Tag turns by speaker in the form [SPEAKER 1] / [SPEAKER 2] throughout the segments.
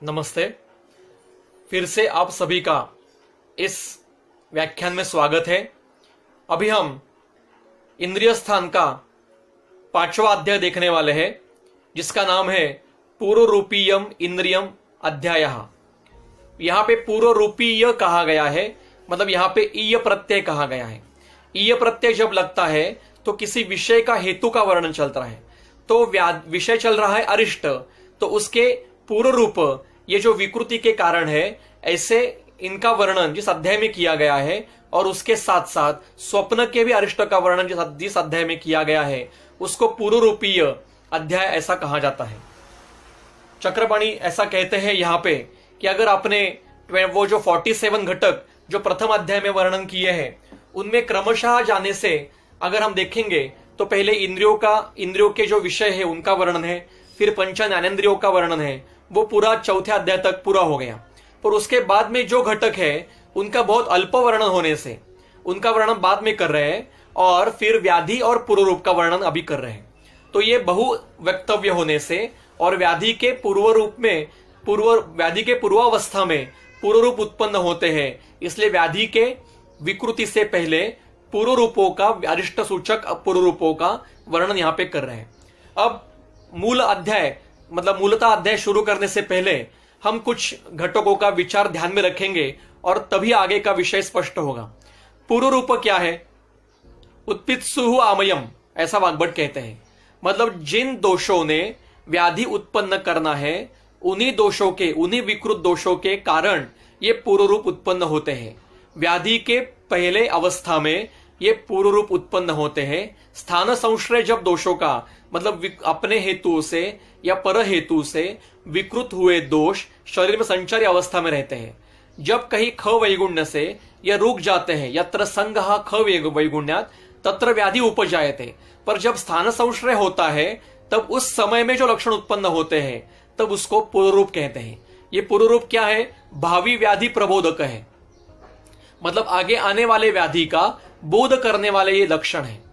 [SPEAKER 1] नमस्ते। फिर से आप सभी का इस व्याख्यान में स्वागत है। अभी हम इंद्रिय स्थान का 5वां अध्याय देखने वाले हैं, जिसका नाम है पूर्व रूपीयम इंद्रियम अध्यायः। यहाँ पे पूर्व रूपीय कहा गया है, मतलब यहाँ पे ईय प्रत्यय कहा गया है। ईय प्रत्यय जब लगता है तो किसी विषय का हेतु का वर्णन चलता है। तो विषय चल रहा है अरिष्ट, तो उसके पूर्व रूप ये जो विकृति के कारण है, ऐसे इनका वर्णन जिस अध्याय में किया गया है, और उसके साथ साथ स्वप्न के भी अरिष्ट का वर्णन जिस अध्याय में किया गया है, उसको पूर्व रूपीय अध्याय ऐसा कहा जाता है। चक्रपाणी ऐसा कहते हैं यहाँ पे कि अगर आपने वो जो 47 घटक जो प्रथम अध्याय में वर्णन किए हैं, उनमें क्रमशः जाने से अगर हम देखेंगे तो पहले इंद्रियों के जो विषय है उनका वर्णन है, फिर पंच ज्ञानेंद्रियों का वर्णन है, वो पूरा चौथे अध्याय तक पूरा हो गया। पर उसके बाद में जो घटक है उनका बहुत अल्प वर्णन होने से उनका वर्णन बाद में कर रहे हैं, और फिर व्याधि और पूर्व रूप का वर्णन अभी कर रहे हैं। तो ये बहु वक्तव्य होने से और व्याधि के पूर्वावस्था में पूर्व रूप उत्पन्न होते हैं, इसलिए व्याधि के विकृति से पहले पूर्व रूपों का, अरिष्ट सूचक पूर्व रूपों का वर्णन यहाँ पे कर रहे हैं। अब मूल अध्याय मतलब मूलतः अध्याय शुरू करने से पहले हम कुछ घटकों का विचार ध्यान में रखेंगे और तभी आगे का विषय स्पष्ट होगा। पूर्व रूप क्या है? उत्पित्सु आमयम, ऐसा वाग्भट कहते हैं। मतलब जिन दोषों ने व्याधि उत्पन्न करना है, उन्हीं विकृत दोषों के कारण ये पूर्व रूप उत्पन्न होते हैं। व्याधि के पहले अवस्था में ये पूर्व रूप उत्पन्न होते हैं। स्थान संश्रय जब दोषों का मतलब अपने हेतु से या पर हेतु से विकृत हुए दोष शरीर में संचारी अवस्था में रहते हैं। जब कहीं ख वैगुण्य से यह रुक जाते हैं, यत्र संगः ख वैगुण्यात् तत्र व्याधि उपजायते, पर जब स्थान संश्रय होता है तब उस समय में जो लक्षण उत्पन्न होते हैं तब उसको पूर्व रूप कहते हैं। ये पूर्व रूप क्या है? भावी व्याधि प्रबोधक है, मतलब आगे आने वाले व्याधि का बोध करने वाले ये लक्षण है।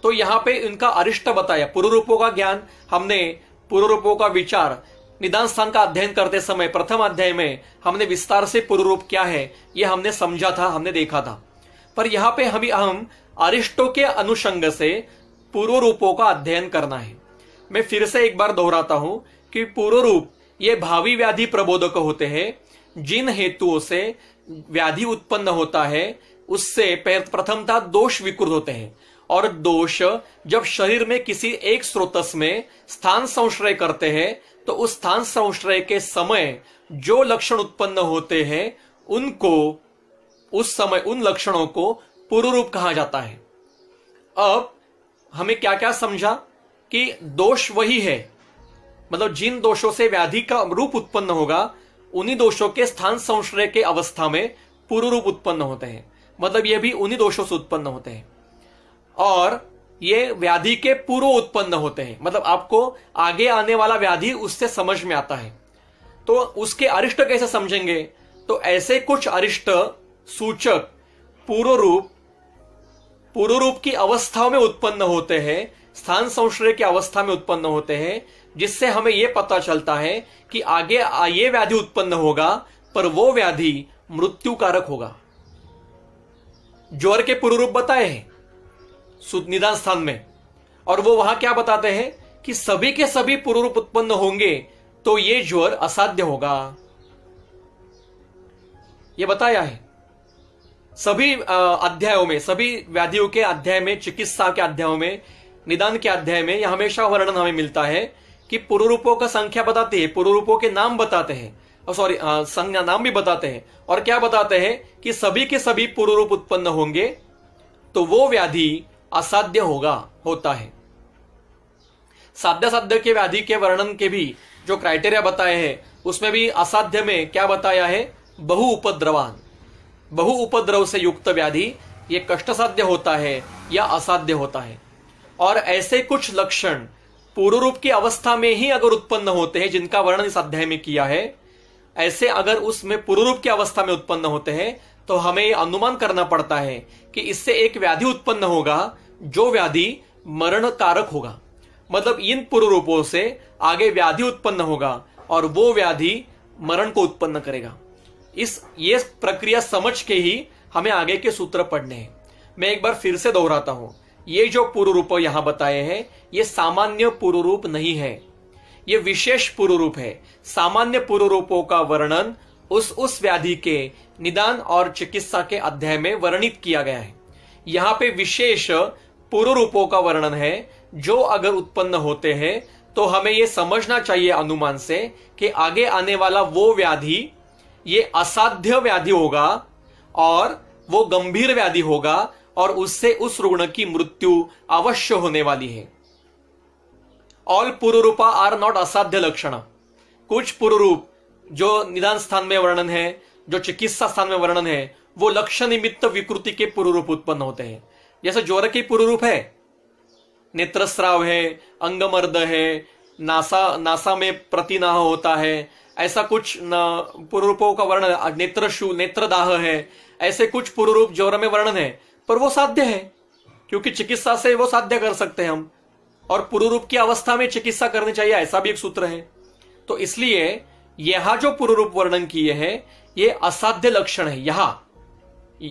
[SPEAKER 1] तो यहां पे इनका अरिष्ट बताया। पूर्व रूपों का ज्ञान हमने, पूर्व रूपों का विचार निदान स्थान का अध्ययन करते समय प्रथम अध्याय में हमने विस्तार से पूर्व रूप क्या है यह हमने समझा था, हमने देखा था। पर यहां पे हम अरिष्टों के अनुषंग से पूर्व रूपों का अध्ययन करना है। मैं फिर से एक बार दोहराता हूं कि पूर्व रूप ये भावी व्याधि प्रबोधक होते हैं। जिन हेतुओं से व्याधि उत्पन्न होता है उससे प्रथमतः दोष विकृत होते हैं, और दोष जब शरीर में किसी एक स्रोतस में स्थान संश्रय करते हैं तो उस स्थान संश्रय के समय जो लक्षण उत्पन्न होते हैं उनको उस समय उन लक्षणों को पूर्व रूप कहा जाता है। अब हमें क्या क्या समझा कि दोष वही है, मतलब जिन दोषों से व्याधि का रूप उत्पन्न होगा उन्हीं दोषों के स्थान संश्रय के अवस्था में पूर्व रूप उत्पन्न होते हैं। मतलब ये भी उन्हीं दोषों से उत्पन्न होते हैं, और ये व्याधि के पूर्व उत्पन्न होते हैं। मतलब आपको आगे आने वाला व्याधि उससे समझ में आता है। तो उसके अरिष्ट कैसे समझेंगे? तो ऐसे कुछ अरिष्ट सूचक पूर्व रूप की अवस्थाओं में उत्पन्न होते हैं, स्थान संश्रय की अवस्था में उत्पन्न होते हैं, जिससे हमें यह पता चलता है कि आगे ये व्याधि उत्पन्न होगा, पर वो व्याधि मृत्युकारक होगा। ज्वर के पूर्व रूप बताए हैं निदान स्थान में, और वो वहां क्या बताते हैं कि सभी के सभी पूर्व रूप उत्पन्न होंगे तो ये ज्वर असाध्य होगा। ये बताया है सभी अध्यायों में, सभी व्याधियों के अध्याय में, चिकित्सा के अध्यायों में, निदान के अध्याय में यह हमेशा वर्णन हमें मिलता है कि पूर्व रूपों का संख्या बताते हैं, पूर्व रूपों के नाम बताते हैं, संज्ञा नाम भी बताते हैं, और क्या बताते हैं कि सभी के सभी पूर्व रूप उत्पन्न होंगे तो वो व्याधि असाध्य होता है। साध्य के व्याधि के वर्णन के भी जो क्राइटेरिया बताए हैं उसमें भी असाध्य में क्या बताया है? बहु उपद्रव से युक्त व्याधि ये कष्ट साध्य होता है या असाध्य होता है। और ऐसे कुछ लक्षण पूर्व रूप की अवस्था में ही अगर उत्पन्न होते हैं जिनका वर्णन इस अध्याय में किया है, ऐसे अगर उसमें पूर्व रूप की अवस्था में उत्पन्न होते हैं तो हमें यह अनुमान करना पड़ता है कि इससे एक व्याधि उत्पन्न होगा जो व्याधि मरण कारक होगा। मतलब इन पूर्व रूपों से आगे व्याधि उत्पन्न होगा और वो व्याधि मरण को उत्पन्न करेगा। ये प्रक्रिया समझ के ही हमें आगे के सूत्र पढ़ने हैं। मैं एक बार फिर से दोहराता हूं, ये जो पूर्व रूप यहां बताए हैं ये सामान्य पूर्व रूप नहीं है, ये विशेष पूर्व रूप है। सामान्य पूर्व रूपों का वर्णन उस व्याधि के निदान और चिकित्सा के अध्याय में वर्णित किया गया है। यहां पे विशेष पूर्व रूपों का वर्णन है जो अगर उत्पन्न होते हैं तो हमें यह समझना चाहिए अनुमान से कि आगे आने वाला वो व्याधि ये असाध्य व्याधि होगा और वो गंभीर व्याधि होगा और उससे उस रुग्ण की मृत्यु अवश्य होने वाली है। ऑल पुरुरूपा आर नॉट असाध्य लक्षण। कुछ पुरुरूप जो निदान स्थान में वर्णन है, जो चिकित्सा स्थान में वर्णन है, वो लक्षण निमित्त विकृति के पुरुरूप उत्पन्न होते हैं। जैसे ज्वर के पुरुरूप है, नेत्रस्राव है, अंगमर्द है, नासा में प्रतिनाह होता है, ऐसा कुछ पुरुरूपों का वर्णन, नेत्रदाह है, ऐसे कुछ पुरुरूप ज्वर में वर्णन है। पर वो साध्य है क्योंकि चिकित्सा से वो साध्य कर सकते हैं हम, और पुरुरूप की अवस्था में चिकित्सा करनी चाहिए, ऐसा भी एक सूत्र है। तो इसलिए यहां जो पुरुरूप वर्णन किए हैं ये असाध्य लक्षण है। यहां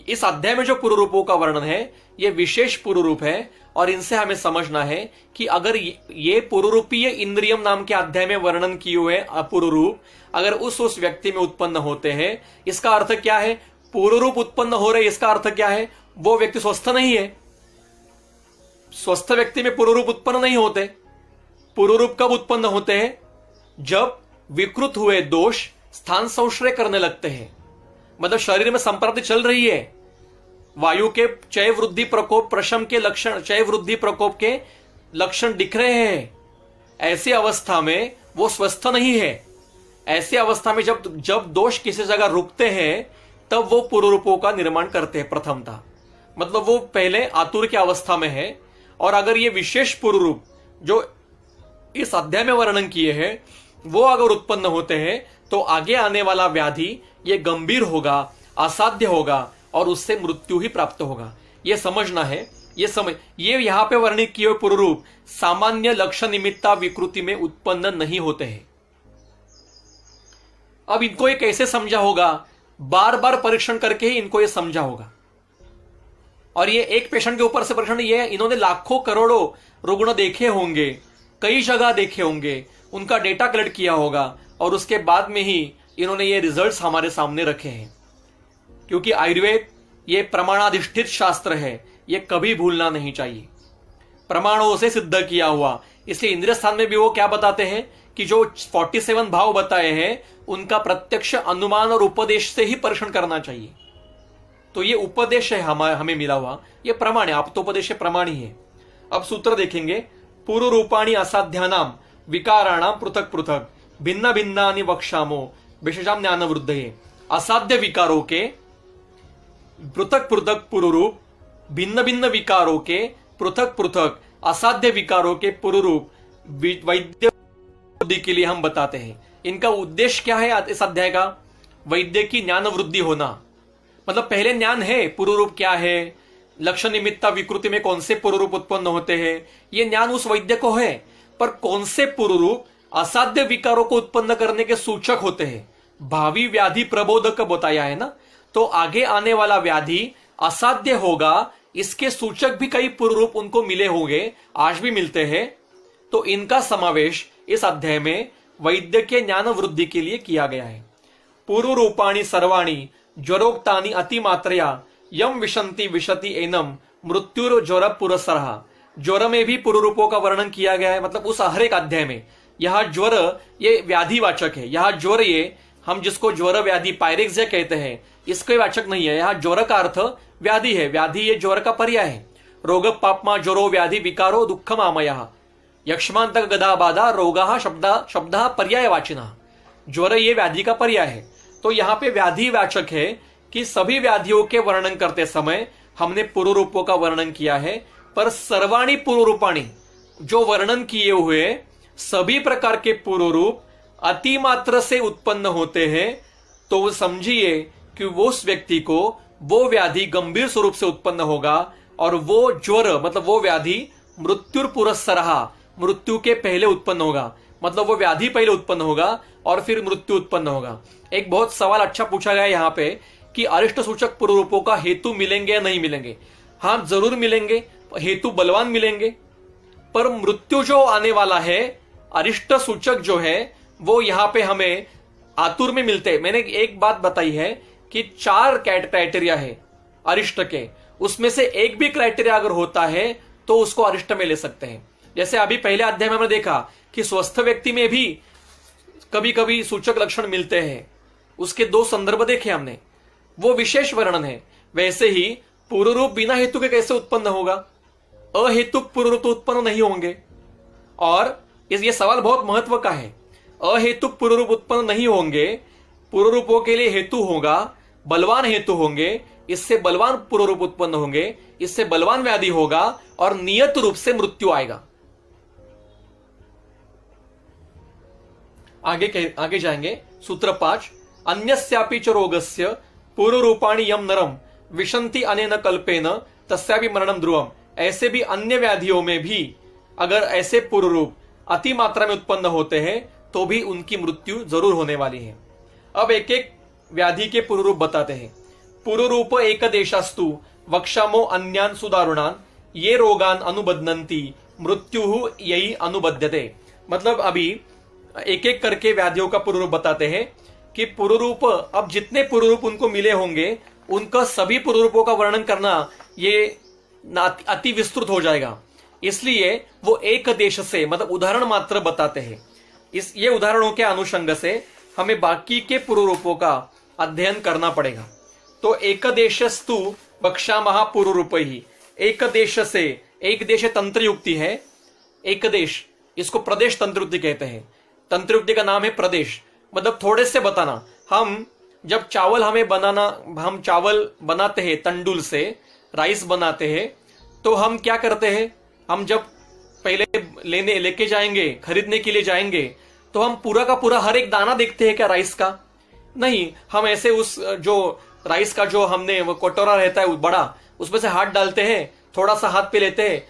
[SPEAKER 1] इस अध्याय में जो पुरुरूपों का वर्णन है ये विशेष पुरुरूप है, और इनसे हमें समझना है कि अगर ये पुरुरूपीय इंद्रियम नाम के अध्याय में वर्णन किए हुए अपुरुरूप अगर उस व्यक्ति में उत्पन्न होते हैं, इसका अर्थ क्या है? पुरुरूप उत्पन्न हो रहे, इसका अर्थ क्या है? वो व्यक्ति स्वस्थ नहीं है। स्वस्थ व्यक्ति में पुरुरूप उत्पन्न नहीं होते। पुरुरूप कब उत्पन्न होते हैं? जब विकृत हुए दोष स्थान संश्रय करने लगते हैं, मतलब शरीर में संप्राप्ति चल रही है, वायु के क्षय वृद्धि प्रकोप प्रशम के लक्षण, क्षय वृद्धि प्रकोप के लक्षण दिख रहे हैं। ऐसी अवस्था में वो स्वस्थ नहीं है। ऐसी अवस्था में जब दोष किसी जगह रुकते हैं तब वो पुरुरूपों का निर्माण करते हैं प्रथमतः, मतलब वो पहले आतुर की अवस्था में है। और अगर ये विशेष पुरुरूप जो इस अध्याय में वर्णन किए हैं वो अगर उत्पन्न होते हैं तो आगे आने वाला व्याधि ये गंभीर होगा, असाध्य होगा और उससे मृत्यु ही प्राप्त होगा। ये समझना है। ये यहां पे वर्णित किए हुए पुरुरूप सामान्य लक्षण निमित्ता विकृति में उत्पन्न नहीं होते हैं। अब इनको ये कैसे समझा होगा? बार बार परीक्षण करके ही इनको ये समझा होगा। और ये एक पेशेंट के ऊपर से परीक्षण, ये इन्होंने लाखों करोड़ों रुग्ण देखे होंगे, कई जगह देखे होंगे, उनका डेटा कलेक्ट किया होगा और उसके बाद में ही इन्होंने ये रिजल्ट्स हमारे सामने रखे हैं। क्योंकि आयुर्वेद ये प्रमाणाधिष्ठित शास्त्र है, ये कभी भूलना नहीं चाहिए, प्रमाणों से सिद्ध किया हुआ। इसलिए इंद्रिय स्थान में भी वो क्या बताते हैं कि जो 47 भाव बताए हैं उनका प्रत्यक्ष अनुमान और उपदेश से ही परीक्षण करना चाहिए। तो ये उपदेश है हमें मिला हुआ, ये प्रमाण है, आप तो उपदेश प्रमाण ही है। अब सूत्र देखेंगे। पूर्व रूपाणी असाध्यानाम विकाराणाम पृथक पृथक भिन्न भिन्नानि वक्ष्यामो विशेषाम ज्ञान वृद्धये। असाध्य विकारों के पृथक पृथक पुरुरूप, भिन्न भिन्न विकारों के पृथक पृथक असाध्य विकारों के पुरुरूप वैद्य वृद्धि के लिए हम बताते हैं। इनका उद्देश्य क्या है इस अध्याय का? वैद्य की ज्ञान वृद्धि होना। मतलब पहले ज्ञान है पुरुरूप क्या है, लक्षण निमित्ता विकृति में कौन से पुरुरूप उत्पन्न होते हैं, ये ज्ञान उस वैद्य को है। पर कौन से पुरुरूप असाध्य विकारों को उत्पन्न करने के सूचक होते हैं, भावी व्याधि प्रबोधक बताया है ना। तो आगे आने वाला व्याधि असाध्य होगा, इसके सूचक भी कई पुरुरूप उनको मिले होंगे, आज भी मिलते हैं। तो इनका समावेश इस अध्याय में वैद्य के ज्ञान वृद्धि के लिए किया गया है। पूर्व रूपाणी सर्वाणी ज्वरोक्तानि अतिमात्रया यम विशंति विशति एनम मृत्युर ज्वर पुरस्सरः। ज्वर में भी पुरुरूपों का वर्णन किया गया है, मतलब उस हर एक अध्याय में। यह ज्वर ये व्याधिवाचक है। यह ज्वर ये हम जिसको ज्वर व्याधि पायरेक्सिया कहते हैं इसके वाचक नहीं है। यह ज्वर का अर्थ व्याधि है, व्याधि ये ज्वर का पर्याय है। रोग पापमा ज्वरो व्याधि विकारो दुःखम आमयः यक्ष्मांत गदा बाधा रोगा शब्द पर्यायवाचिनः। ज्वर ये व्याधि का पर्याय है। तो यहाँ पे व्याधि वाचक है कि सभी व्याधियों के वर्णन करते समय हमने पुरुरूपों का वर्णन किया है। पर सर्वाणी पुरुरूपाणी जो वर्णन किए हुए सभी प्रकार के पुरुरूप अतिमात्र से उत्पन्न होते हैं, तो समझिए कि वो उस व्यक्ति को वो व्याधि गंभीर स्वरूप से उत्पन्न होगा और वो ज्वर मतलब वो व्याधि मृत्युर पुरस्सरः, मृत्यु के पहले उत्पन्न होगा। मतलब वो व्याधि पहले उत्पन्न होगा और फिर मृत्यु उत्पन्न होगा। एक बहुत सवाल अच्छा पूछा गया यहाँ पे कि अरिष्ट सूचक पूर्व रूपों का हेतु मिलेंगे या नहीं मिलेंगे। हाँ, जरूर मिलेंगे, हेतु बलवान मिलेंगे, पर मृत्यु जो आने वाला है, अरिष्ट सूचक जो है वो यहाँ पे हमें आतुर में मिलते हैं। मैंने एक बात बताई है कि 4 क्राइटेरिया है अरिष्ट के, उसमें से एक भी क्राइटेरिया अगर होता है तो उसको अरिष्ट में ले सकते हैं। जैसे अभी पहले अध्याय में हमने देखा कि स्वस्थ व्यक्ति में भी कभी कभी सूचक लक्षण मिलते हैं, उसके 2 संदर्भ देखे हमने, वो विशेष वर्णन है। वैसे ही पूर्व रूप बिना हेतु के कैसे उत्पन्न होगा? अहेतुक पूर्व रूप तो उत्पन्न नहीं होंगे। और ये सवाल बहुत महत्व का है। अहेतुक पूर्व रूप उत्पन्न नहीं होंगे, पूर्व रूपों के लिए हेतु होगा, बलवान हेतु होंगे, इससे बलवान पूर्व रूप उत्पन्न होंगे, इससे बलवान व्याधि होगा और नियत रूप से मृत्यु आएगा। आगे जाएंगे। सूत्र 5, अन्यस्यापि च रोगस्य पूर्व रूपाणि यम नरम विशंति अनेन कल्पेन तस्यापि मरणम ध्रुवम। ऐसे भी अन्य व्याधियों में भी अगर ऐसे पूर्व रूप अति मात्रा में उत्पन्न होते हैं तो भी उनकी मृत्यु जरूर होने वाली है। अब एक एक व्याधि के पूर्व रूप बताते हैं। पूर्व रूप एक देशास्तु वक्षामो अन्यान सुदारुणान ये रोगान अनुबध्नन्ति मृत्यु यही अनुबध्यते। मतलब अभी एक एक करके व्याधियों का पूर्व रूप बताते हैं कि पूर्व रूप, अब जितने पूर्व रूप उनको मिले होंगे उनका सभी पूर्व रूपों का वर्णन करना ये अति विस्तृत हो जाएगा। इसलिए वो एक देश से मतलब उदाहरण मात्र बताते हैं। ये उदाहरणों के अनुषंग से हमें बाकी के पूर्व रूपों का अध्ययन करना पड़ेगा। तो एक देशस्तु वक्षामः पूर्व रूप ही, एक देश से, एक देश तंत्र युक्ति है, एक देश, इसको प्रदेश तंत्र युक्ति कहते हैं। तंत्र युक्ति का नाम है प्रदेश, मतलब थोड़े से बताना। हम जब चावल हम चावल बनाते हैं तंडुल से, राइस बनाते हैं, तो हम क्या करते हैं, हम जब पहले लेके जाएंगे, खरीदने के लिए जाएंगे, तो हम पूरा का पूरा हर एक दाना देखते हैं क्या राइस का? नहीं, हम ऐसे उस जो राइस का जो हमने वो कटोरा रहता है बड़ा, उसमें से हाथ डालते हैं, थोड़ा सा हाथ पे लेते हैं,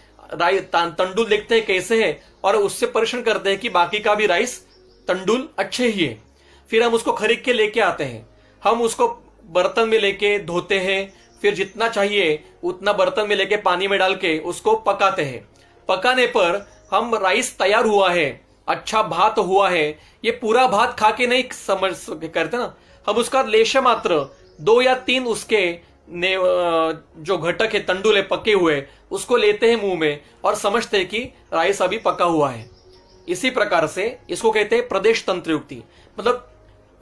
[SPEAKER 1] तंडुल देखते हैं कैसे है, और उससे परीक्षण करते हैं कि बाकी का भी राइस तंडुल अच्छे ही है। फिर हम उसको खरीद के लेके आते हैं, हम उसको बर्तन में लेके धोते हैं, फिर जितना चाहिए उतना बर्तन में लेके पानी में डाल के उसको पकाते हैं। पकाने पर हम राइस तैयार हुआ है, अच्छा भात हुआ है, ये पूरा भात खा के नहीं समझ करते ना, हम उसका लेश मात्र 2 या 3 उसके जो घटक है, तंडुल है पके हुए, उसको लेते हैं मुंह में और समझते हैं कि राइस अभी पका हुआ है। इसी प्रकार से इसको कहते हैं प्रदेश तंत्र युक्ति। मतलब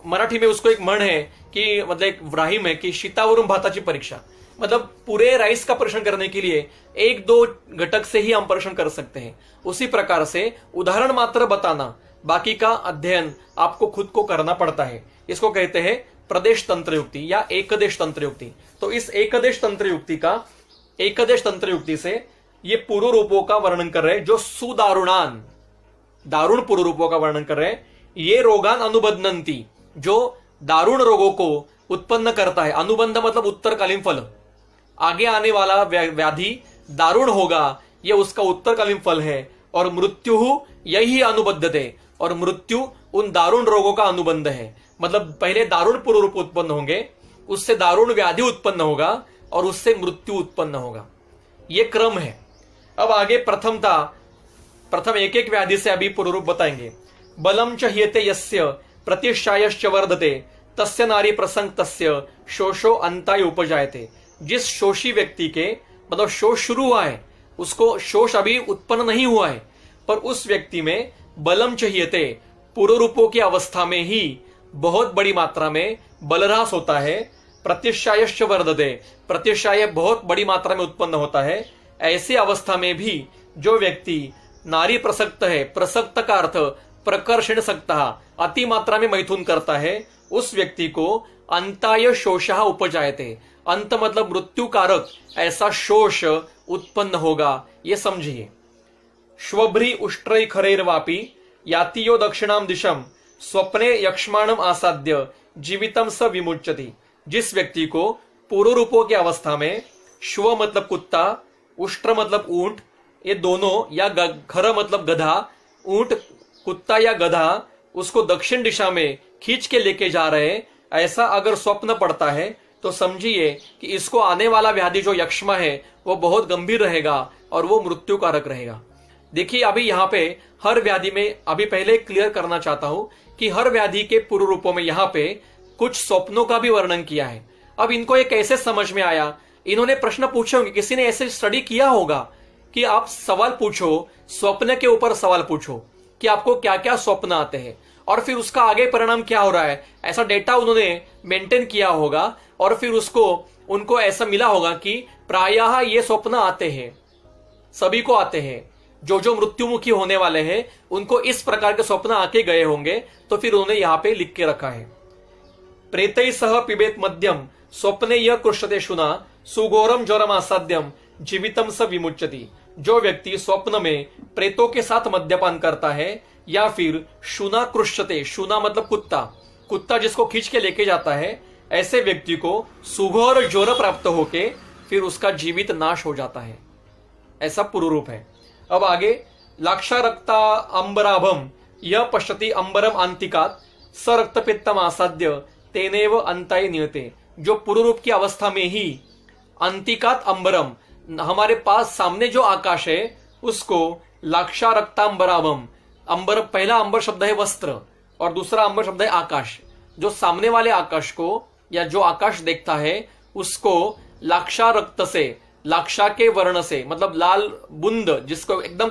[SPEAKER 1] मराठी में उसको एक म्हण है कि मतलब एक व्राहिम है कि शीतावरून भाताची परीक्षा, मतलब पूरे राइस का परीक्षण करने के लिए 1-2 घटक से ही हम परीक्षण कर सकते हैं। उसी प्रकार से उदाहरण मात्र बताना, बाकी का अध्ययन आपको खुद को करना पड़ता है। इसको कहते हैं प्रदेश तंत्र युक्ति या एकदेश तंत्र युक्ति। तो इस एकदेश तंत्र युक्ति से ये पूर्व रूपों का वर्णन कर रहे हैं, जो सुदारुणान, दारुण पूर्व रूपों का वर्णन कर रहे हैं। ये रोगान अनुबध्नन्ति, जो दारुण रोगों को उत्पन्न करता है। अनुबंध मतलब उत्तरकालीन फल, आगे आने वाला व्याधि दारुण होगा, यह उसका उत्तरकालीन फल है। और मृत्यु यही अनुबद्धते, और मृत्यु उन दारुण रोगों का अनुबंध है। मतलब पहले दारुण पूर्व रूप उत्पन्न होंगे, उससे दारुण व्याधि उत्पन्न होगा और उससे मृत्यु उत्पन्न होगा। यह क्रम है। अब आगे प्रथम एक एक व्याधि से अभी पूर्व रूप बताएंगे। बलम च ह्येते यस्य प्रतिष्ठायश्च वर्धते तस्य नारी प्रसंग तस्य शोषो अंताय उपजायते। जिस शोषी व्यक्ति के मतलब शोष शुरू हुआ है, उसको शोष अभी उत्पन्न नहीं हुआ है, पर उस व्यक्ति में बलम चाहिए, पूर्व रूपों की अवस्था में ही बहुत बड़ी मात्रा में बलरास होता है। प्रतिष्ठायश्च वर्धते, प्रतिष्ठाय बहुत बड़ी मात्रा में उत्पन्न होता है। ऐसी अवस्था में भी जो व्यक्ति नारी प्रसक्त है, प्रसक्त का अर्थ प्रकर्षण सकता, अति मात्रा में मैथुन करता है, उस व्यक्ति को अंताय शोषः उपजायते। अंत मतलब मृत्यु कारक ऐसा शोष उत्पन्न होगा, ये समझिए। श्वभ्री उष्ट्रै खरैर्वापि यातियो दक्षिणाम दिशम स्वप्ने यक्ष्माणम आसाद्य जीवितम स विमुच्यति। जिस व्यक्ति को पूर्व रूपों की अवस्था में श्व मतलब कुत्ता, उष्ट्र मतलब ऊंट, ये दोनों, या खर मतलब गधा, ऊंट, कुत्ता या गधा, उसको दक्षिण दिशा में खींच के लेके जा रहे हैं, ऐसा अगर स्वप्न पड़ता है तो समझिए कि इसको आने वाला व्याधि जो यक्ष्मा है वो बहुत गंभीर रहेगा और वो मृत्यु कारक रहेगा। देखिए अभी यहाँ पे हर व्याधि में, अभी पहले क्लियर करना चाहता हूं कि हर व्याधि के पूर्व रूपों में यहाँ पे कुछ स्वप्नों का भी वर्णन किया है। अब इनको ये कैसे समझ में आया, इन्होंने प्रश्न पूछे होंगे, किसी ने ऐसे स्टडी किया होगा कि आप सवाल पूछो, स्वप्न के ऊपर सवाल पूछो कि आपको क्या क्या स्वप्न आते हैं और फिर उसका आगे परिणाम क्या हो रहा है, ऐसा डेटा उन्होंने मेंटेन किया होगा और फिर उनको ऐसा मिला होगा कि प्रायः ये स्वप्न आते हैं, सभी को आते हैं, जो मृत्युमुखी होने वाले हैं उनको इस प्रकार के स्वप्न आके गए होंगे, तो फिर उन्होंने यहां पे लिख के रखा है। प्रेतै सह पिबेत मध्यम स्वप्ने यह कृष्यते शुना सुघोरम ज्वरम असाध्यम जीवितम स विमुच्यति। जो व्यक्ति स्वप्न में प्रेतों के साथ मद्यपान करता है या फिर शुना कृष्यते, शुना मतलब कुत्ता जिसको खींच के लेके जाता है, ऐसे व्यक्ति को सुघोर ज्वर प्राप्त होके फिर उसका जीवित नाश हो जाता है, ऐसा पूर्व रूप है। अब आगे, लाक्षा रक्ता अंबराभम यह पश्यति अंबरम आंतिकात स रक्तपित्तम आसाद्य तेनेव अंताय नियते। जो पूर्व रूप की अवस्था में ही अंतिकात अंबरम, हमारे पास सामने जो आकाश है उसको लाक्षा रक्तांबराभम, अंबर, पहला अंबर शब्द है वस्त्र और दूसरा अंबर शब्द है आकाश। जो सामने वाले आकाश को या जो आकाश देखता है उसको लाक्षा रक्त से, लाक्षा के वर्ण से, मतलब लाल बुंद जिसको एकदम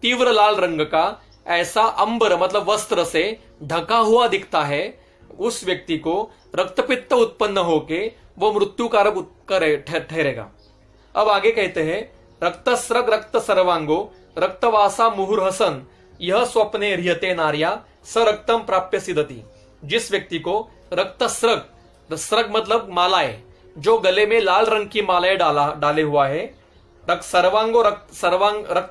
[SPEAKER 1] तीव्र लाल रंग का, ऐसा अंबर मतलब वस्त्र से ढका हुआ दिखता है, उस व्यक्ति को रक्तपित्त उत्पन्न होके वो मृत्यु कारक ठहरेगा। अब आगे कहते हैं, रक्तस्रग रक्त सर्वांगो रक्तवासा मुहुर्हसन यह स्वप्ने ह्रियते नार्या स रक्तम प्राप्य सिदति। जिस व्यक्ति को रक्तस्रग, स्रग मतलब मालाएं, जो गले में लाल रंग की मालाएं डाले हुआ है, रक्त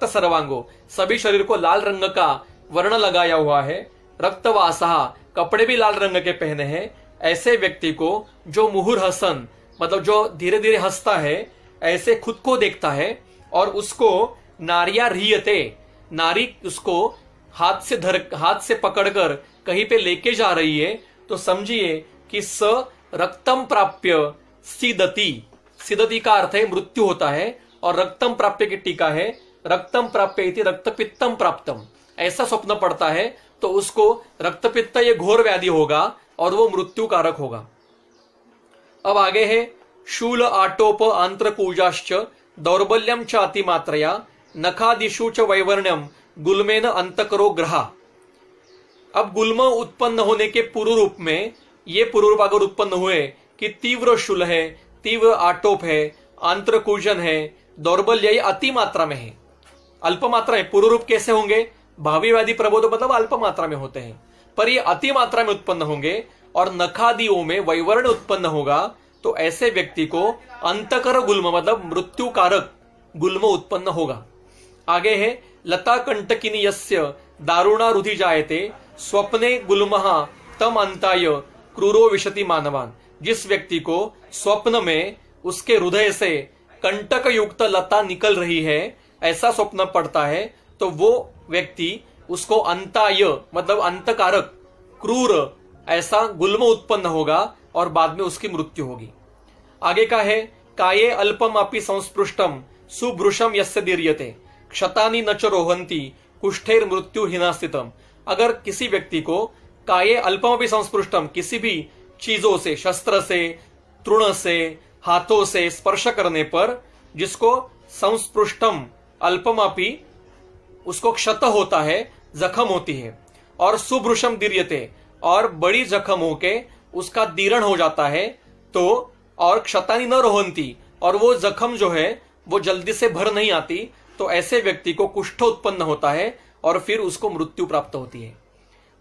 [SPEAKER 1] सर्वांगो सभी शरीर को लाल रंग का वर्ण लगाया हुआ है, रक्तवासा कपड़े भी लाल रंग के पहने हैं, ऐसे व्यक्ति को जो मुहुर्हसन मतलब जो धीरे धीरे हंसता है, ऐसे खुद को देखता है और उसको नारिया ह्रियते, नारी उसको हाथ से पकड़कर कहीं पे लेके जा रही है, तो समझिए कि स रक्तम प्राप्य सिदति, सिदति का अर्थ है मृत्यु होता है और रक्तम प्राप्य की टीका है रक्तम प्राप्य इति रक्तपित्तम प्राप्तम। ऐसा स्वप्न पड़ता है तो उसको रक्तपित्त ये घोर व्याधि होगा और वो मृत्यु कारक होगा। अब आगे है, शूल आटोप आंत्रकूजाश्च दौर्बल्यम च अतिमात्रया नखादिषु च वैवर्ण्यम गुल्मेन अंतकरो ग्रहा। अब गुल्म उत्पन्न होने के पूर्व रूप में ये पूर्व रूप अगर उत्पन्न हुए कि तीव्र शूल है, तीव्र आटोप है, आंत्रकूजन है, दौर्बल्य अति मात्रा में है, अल्प मात्रा में। पूर्व रूप कैसे होंगे, भावी व्याधि प्रबोध मतलब अल्प मात्रा में होते हैं, पर ये अति मात्रा में उत्पन्न होंगे और नखादियों में वैवर्ण उत्पन्न होगा, तो ऐसे व्यक्ति को अंतकर गुल्म मतलब मृत्यु कारक गुल्म उत्पन्न होगा। आगे है, लता कंटकिनी यस्य दारुणा रुधि जायते स्वप्ने गुल्महा तम अंताय क्रूरो विशति मानवान। जिस व्यक्ति को स्वप्न में उसके हृदय से कंटक युक्त लता निकल रही है, ऐसा स्वप्न पड़ता है, तो वो व्यक्ति उसको अंताय मतलब अंतकारक क्रूर ऐसा गुल्म उत्पन्न होगा और बाद में उसकी मृत्यु होगी। आगे का है, काये अल्पम अपि संस्पृष्टम सुभृशम यस्य दीर्यते क्षतानि न च रोहंती कुष्ठेर मृत्यु हिनास्थितम। अगर किसी व्यक्ति को काये अल्पम अपि संस्पृष्टम, किसी भी चीजों से, शस्त्र से, तृण से, हाथों से स्पर्श करने पर जिसको संस्पृष्टम अल्पम अपि उसको क्षत होता है, जख्म होती है, और सुभृशम दीर्यते और बड़ी जख्म होके उसका दीरण हो जाता है, तो और क्षतानि न रोहंती और वो जख्म जो है वो जल्दी से भर नहीं आती, तो ऐसे व्यक्ति को कुष्ठ उत्पन्न होता है और फिर उसको मृत्यु प्राप्त होती है।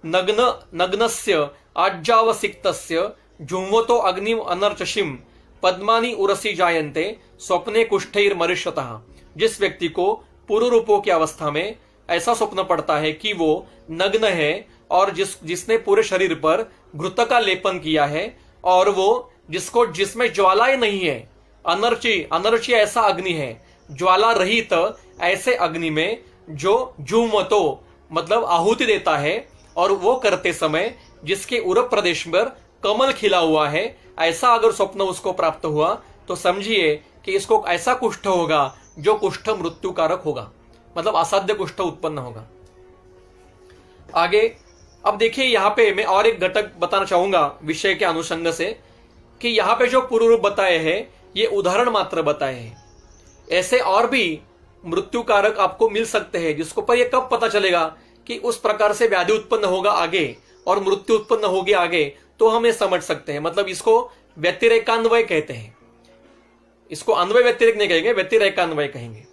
[SPEAKER 1] नग्नस्य आज्जावसिक्तस्य झुंवतो अग्निम अनर्चशिम पद्मानी उरसी जायन्ते स्वप्ने कुष्ठैर मरिष्यतः। जिस व्यक्ति को पूर्व रूपों की अवस्था में ऐसा स्वप्न पड़ता है कि वो नग्न है और जिसने पूरे शरीर पर घृत का लेपन किया है और वो जिसमें ज्वालाएं नहीं है, अनर्ची ऐसा अग्नि है, ज्वाला रहित ऐसे अग्नि में जो झुंवतो मतलब आहुति देता है और वो करते समय जिसके उरग प्रदेश पर कमल खिला हुआ है, ऐसा अगर स्वप्न उसको प्राप्त हुआ तो समझिए कि इसको ऐसा कुष्ठ होगा जो कुष्ठ मृत्युकारक होगा, मतलब असाध्य कुष्ठ उत्पन्न होगा। आगे अब देखिए, यहां पे मैं और एक घटक बताना चाहूंगा विषय के अनुषंग से, कि यहां पे जो पूर्व रूप बताए हैं ये उदाहरण मात्र बताए हैं। ऐसे और भी मृत्युकारक आपको मिल सकते हैं, जिसको पर ये कब पता चलेगा कि उस प्रकार से व्याधि उत्पन्न होगा आगे और मृत्यु उत्पन्न होगी आगे, तो हम ये समझ सकते हैं। मतलब इसको व्यतिरेकान्वय कहते हैं। इसको अन्वय व्यतिरेक नहीं कहेंगे, व्यतिरेकान्वय कहेंगे।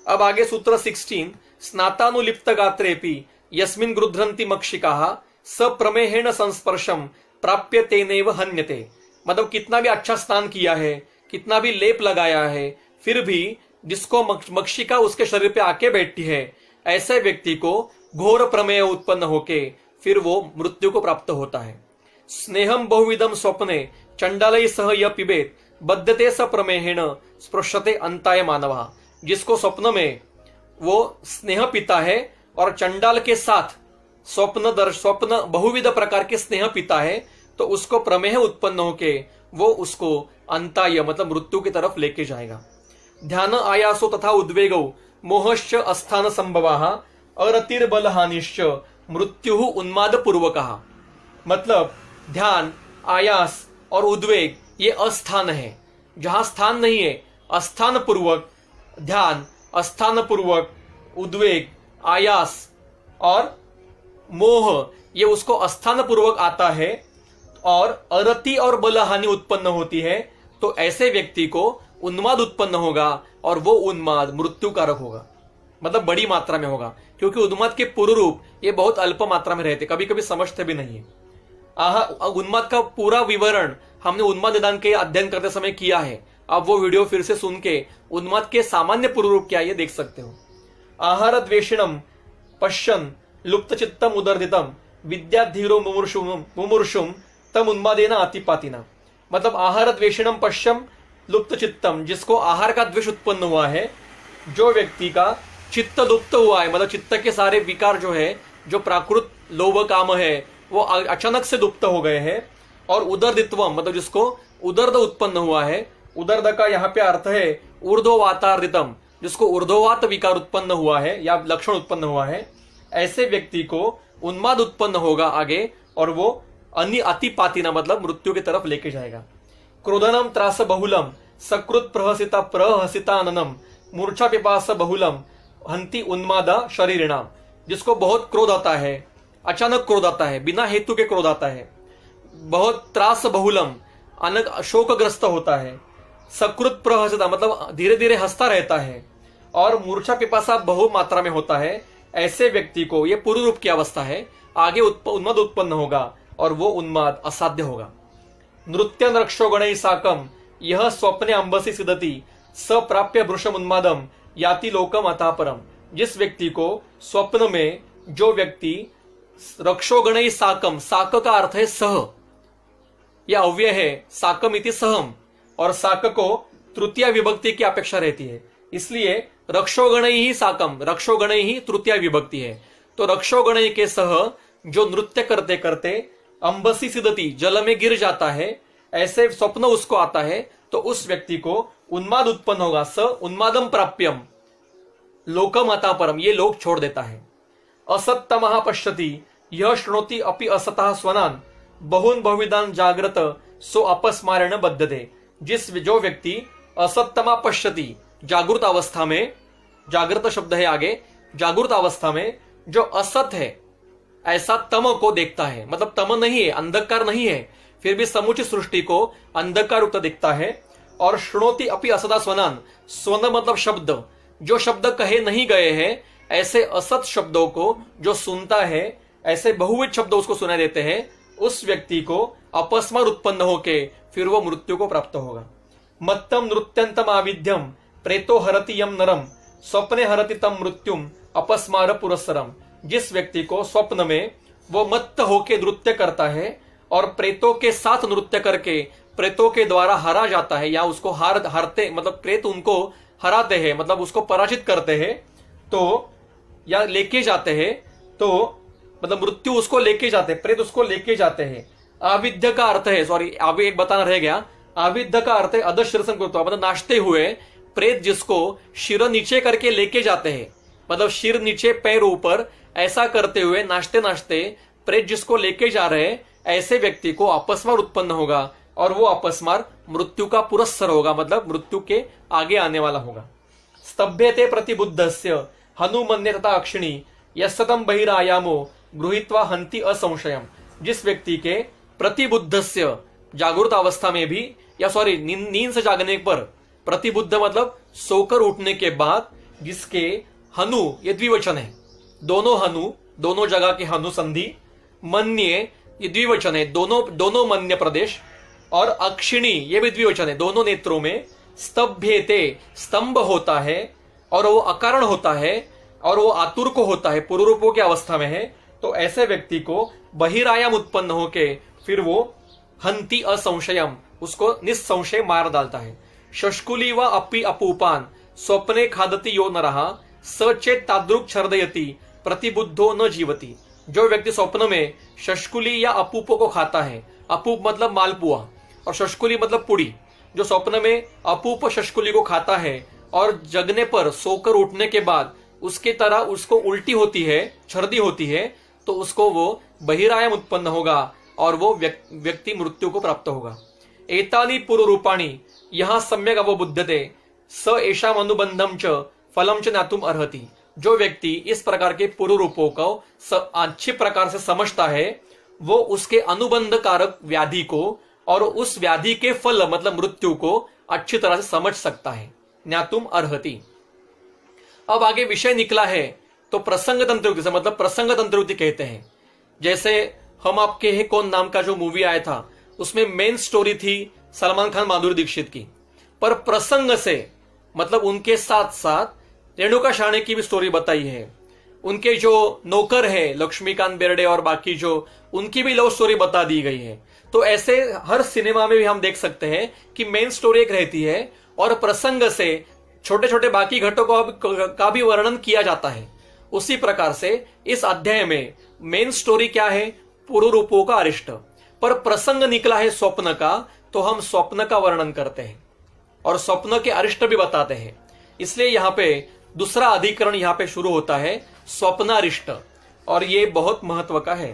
[SPEAKER 1] अब आगे सूत्र 16, स्नातानुलिप्त गात्रेपि यस्मिन् गृध्रन्ति मक्षिकाः स प्रमेहेण संस्पर्शम प्राप्य तेनैव हन्यते। मतलब कितना भी अच्छा स्नान किया है, कितना भी लेप लगाया है, फिर भी जिसको मक्षिका उसके शरीर पे आके बैठती है, ऐसे व्यक्ति को घोर प्रमेय उत्पन्न होके फिर वो मृत्यु को प्राप्त होता है। स्नेहम बहुविधम स्वप्ने चंडालय सह य पिबेत बद्धते स प्रमेहेण स्पृशते अंताय मानवा। जिसको स्वप्न में वो स्नेह पीता है और चंडाल के साथ स्वप्न बहुविध प्रकार के स्नेह पीता है, तो उसको प्रमेह उत्पन्न होके वो उसको अंताय मतलब मृत्यु की तरफ लेके जाएगा। ध्यान आयासो तथा उद्वेगो मोहश्च अस्थान संभवाः अरतिर्बल हानिश्च मृत्यु उन्माद पूर्वकः। मतलब ध्यान, आयास और उद्वेग ये अस्थान है। जहां स्थान नहीं है, अस्थान पूर्वक ध्यान, अस्थान पूर्वक उद्वेग, आयास और मोह ये उसको अस्थान पूर्वक आता है और अरति और बलहानि उत्पन्न होती है, तो ऐसे व्यक्ति को उन्माद उत्पन्न होगा और वो उन्माद मृत्युकारक होगा, मतलब बड़ी मात्रा में होगा। क्योंकि उन्माद के पूर्व रूप ये बहुत अल्प मात्रा में रहते, कभी कभी समझते भी नहीं है। उन्माद का पूरा विवरण हमने उन्माद निदान के अध्ययन करते समय किया है। आप वो वीडियो फिर से सुन के उन्माद के सामान्य पूर्व रूप क्या ये देख सकते हो। आहार द्वेषिणम पश्यन् लुप्त चित्तम उदर्दितम विद्याधीरो मुमुर्षुम तम उन्मादेना अतिपातिना। मतलब आहार द्वेषिणम पश्यम लुप्त चित्तम, जिसको आहार का द्वेष उत्पन्न हुआ है, जो व्यक्ति का चित्त लुप्त हुआ है, मतलब चित्त के सारे विकार जो है, जो प्राकृत लोभ काम है, वो अचानक से लुप्त हो गए हैं। और उदर्दित्वम मतलब जिसको उदर्द उत्पन्न हुआ है, उदर्द का यहाँ पे अर्थ है ऊर्ध्ववातार्दितम, जिसको ऊर्ध्ववात विकार उत्पन्न हुआ है या लक्षण उत्पन्न हुआ है, ऐसे व्यक्ति को उन्माद उत्पन्न होगा आगे और वो अतिपातिना मतलब मृत्यु की तरफ लेके जाएगा। क्रोधनम त्रास बहुलम सकृत प्रहसिताननम मूर्छा पिपास बहुलम हंति उन्मादा शरीरिणाम। जिसको बहुत क्रोध आता है, अचानक क्रोध आता है, बिना हेतु के क्रोध आता है, बहुत त्रास बहुलम अनक शोकग्रस्त होता है, सकृत प्रहसिता मतलब धीरे धीरे हंसता रहता है, और मूर्छा पिपासा बहु मात्रा में होता है, ऐसे व्यक्ति को ये पूर्व रूप की अवस्था है, आगे उन्माद उत्पन्न होगा और वो उन्माद असाध्य होगा। नृत्य रक्षोगण साकम यह स्वप्ने अंबसी सिदति स प्राप्य वृषम उन्मादम याति लोकम अतः परम। जिस व्यक्ति को स्वप्न में जो व्यक्ति रक्षोगण साकम, साक का अर्थ है सह, यह अव्यय है, साकम इति सहम, और साक को तृतीय विभक्ति की अपेक्षा रहती है, इसलिए रक्षोगण ही साकम, रक्षोगण ही तृतीय विभक्ति है। तो रक्षोगण के सह जो नृत्य करते करते अंबसी सिदति जल में गिर जाता है, ऐसे स्वप्न उसको आता है, तो उस व्यक्ति को उन्माद उत्पन्न होगा। स उन्मादम प्राप्यम लोकम अतः परम, ये लोक छोड़ देता है। असत्तमः पश्यति यह श्रृणोति अपि असतः स्वनान बहुन बहुविधान जागृत सो अपस्मारण बद्धते। जो व्यक्ति असत्तमा पश्यति जागृत अवस्था में, जागृत शब्द है आगे, जागृत अवस्था में जो असत है ऐसा तम को देखता है, मतलब तम नहीं है, अंधकार नहीं है, फिर भी समुचित सृष्टि को अंधकार युक्त दिखता है। और श्रृणोति अपि असदा स्वनान, स्वन मतलब शब्द, जो शब्द कहे नहीं गए हैं ऐसे असत शब्दों को जो सुनता है, ऐसे बहुविध शब्द उसको सुनाई देते हैं, उस व्यक्ति को अपस्मार उत्पन्न होके फिर वो मृत्यु को प्राप्त होगा। मत्तम नृत्यंतम आविध्यम प्रेतो हरति यम नरम स्वप्ने हरति तम मृत्युम अपस्मार पुरस्सरम। जिस व्यक्ति को स्वप्न में वो मत्त होके नृत्य करता है और प्रेतों के साथ नृत्य करके प्रेतों के द्वारा हरा जाता है, या उसको हारते मतलब प्रेत उनको हराते हैं, मतलब उसको पराजित करते हैं, तो या लेके जाते हैं, तो मतलब मृत्यु उसको लेके जाते हैं, प्रेत उसको लेके जाते हैं। आविद्य का अर्थ है, सॉरी अभी एक बताना रह गया, आविद्य का अर्थ है अधशीर्षण कृत्वा, मतलब नाचते हुए प्रेत जिसको शिर नीचे करके लेके जाते हैं, मतलब शिर नीचे पैर ऊपर ऐसा करते हुए नाचते नाचते प्रेत जिसको लेके जा रहे हैं, ऐसे व्यक्ति को अपस्मार उत्पन्न होगा और वो अपस्मार मृत्यु का पुरस्सर होगा, मतलब मृत्यु के आगे आने वाला होगा। स्तभ्यते प्रतिबुद्धस्य हनुमन्य तथा अक्षिणी यस्तम बहिरायामो गृहीत्वा हंति असंशयम। जिस व्यक्ति के प्रतिबुद्धस्य जागृत अवस्था में भी, या सॉरी नींद से जागने पर, प्रतिबुद्ध मतलब सोकर उठने के बाद, जिसके हनु ये द्विवचन है, दोनों हनु दोनों जगह के हनु संधि, मन्ये ये द्विवचन है, दोनों मन्य प्रदेश, और अक्षिणी ये भी द्विवचन है, दोनों नेत्रों में। स्तभ्यते स्तंभ होता है और वो अकारण होता है और वो आतुर को होता है, पूर्व रूपों की अवस्था में है, तो ऐसे व्यक्ति को बहिरायाम उत्पन्न होके फिर वो हंति असंशयम, उसको निस्संशय मार डालता है। शष्कुली व अपि अपूपान स्वप्ने खादति यो नरः सचेत तादृक् छर्दयति प्रतिबुद्धो न जीवति। जो व्यक्ति स्वप्न में शष्कुली या अपूपों को खाता है, अपूप मतलब मालपुआ और शष्कुली मतलब पुड़ी, जो स्वप्न में अपूप शष्कुली को खाता है और जगने पर सोकर उठने के बाद उसके तरह उसको उल्टी होती है, छर्दी होती है, तो उसको वो बहिरायाम उत्पन्न होगा और वो व्यक्ति मृत्यु को प्राप्त होगा। एतानि पूर्व रूपाणी यहां सम्यक अवबुद्धते स एषाम अनुबंधम च फलम च ज्ञातुम अर्हति। जो व्यक्ति इस प्रकार के पूर्व रूपों को अच्छी प्रकार से समझता है, वो उसके अनुबंध कारक व्याधि को और उस व्याधि के फल मतलब मृत्यु को अच्छी तरह से समझ सकता है। ज्ञातुम अर्हति। अब आगे विषय निकला है तो प्रसंग तंत्रयुक्ति से, मतलब प्रसंग तंत्रयुक्ति कहते हैं। जैसे हम आपके हैं कौन नाम का जो मूवी आया था, उसमें मेन स्टोरी थी सलमान खान माधुरी दीक्षित की, पर प्रसंग से मतलब उनके साथ साथ रेणुका शाणे की भी स्टोरी बताई है, उनके जो नौकर है लक्ष्मीकांत बेर्डे और बाकी जो, उनकी भी लव स्टोरी बता दी गई है। तो ऐसे हर सिनेमा में भी हम देख सकते हैं कि मेन स्टोरी एक रहती है और प्रसंग से छोटे छोटे बाकी घटकों का भी वर्णन किया जाता है। उसी प्रकार से इस अध्याय में मेन स्टोरी क्या है, पूर्व रूपों का अरिष्ट, पर प्रसंग निकला है स्वप्न का, तो हम स्वप्न का वर्णन करते हैं और स्वप्न के अरिष्ट भी बताते हैं। इसलिए यहाँ पे दूसरा अधिकरण यहाँ पे शुरू होता है स्वप्नारिष्ट, और ये बहुत महत्व का है।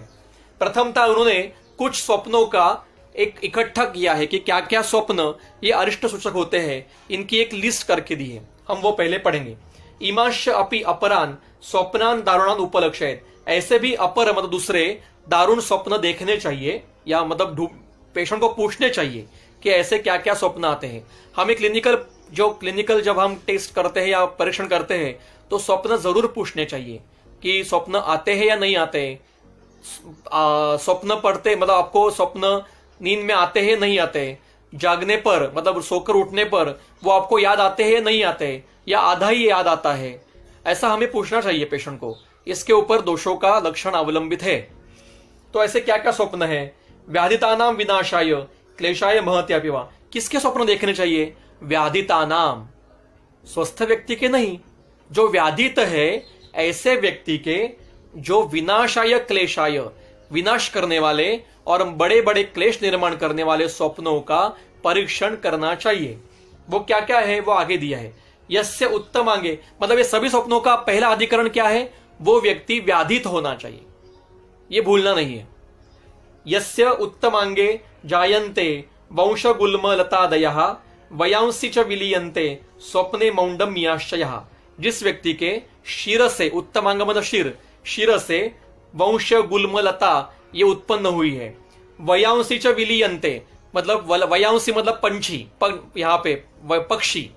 [SPEAKER 1] प्रथमतः उन्होंने कुछ स्वप्नों का एक इकट्ठा किया है कि क्या क्या स्वप्न ये अरिष्ट सूचक होते हैं, इनकी एक लिस्ट करके दी है, हम वो पहले पढ़ेंगे। इमांश अपि अपरान स्वप्नान दारुणान उपलक्षित। ऐसे भी अपर मतलब दूसरे दारुण स्वप्न देखने चाहिए, या मतलब पेशेंट को पूछने चाहिए कि ऐसे क्या क्या स्वप्न आते हैं। हमें क्लिनिकल जब हम टेस्ट करते हैं या परीक्षण करते हैं तो स्वप्न जरूर पूछने चाहिए कि स्वप्न आते हैं या नहीं आते हैं, स्वप्न पढ़ते मतलब आपको स्वप्न नींद में आते हैं नहीं आते, जागने पर मतलब सोकर उठने पर वो आपको याद आते हैं नहीं आते, या आधा ही याद आता है, ऐसा हमें पूछना चाहिए पेशेंट को। इसके ऊपर दोषों का लक्षण अवलंबित है। तो ऐसे क्या क्या स्वप्न है? व्याधितानाम विनाशाय क्लेशाय महत्यापि वा। किसके स्वप्न देखने चाहिए? व्याधितानाम, स्वस्थ व्यक्ति के नहीं, जो व्याधित है ऐसे व्यक्ति के, जो विनाशाय क्लेशाय विनाश करने वाले और बड़े बड़े क्लेश निर्माण करने वाले स्वप्नों का परीक्षण करना चाहिए। वो क्या क्या है वो आगे दिया है। यस्य उत्तम आगे मतलब ये सभी स्वप्नों का पहला अधिकरण क्या है? वो व्यक्ति व्याधित होना चाहिए, ये भूलना नहीं है। यस्य उत्तमांगे जायन्ते वंशगुल्म लतादयः वयांसी च विलीयन्ते स्वप्ने मौंडम याश्चयः। जिस व्यक्ति के शिर से, उत्तमांग मतलब शिर से वंश गुल्म लता ये उत्पन्न हुई है, वयांसी च विलीयन्ते मतलब वयांसी मतलब पंछी, यहाँ पे पक्षी,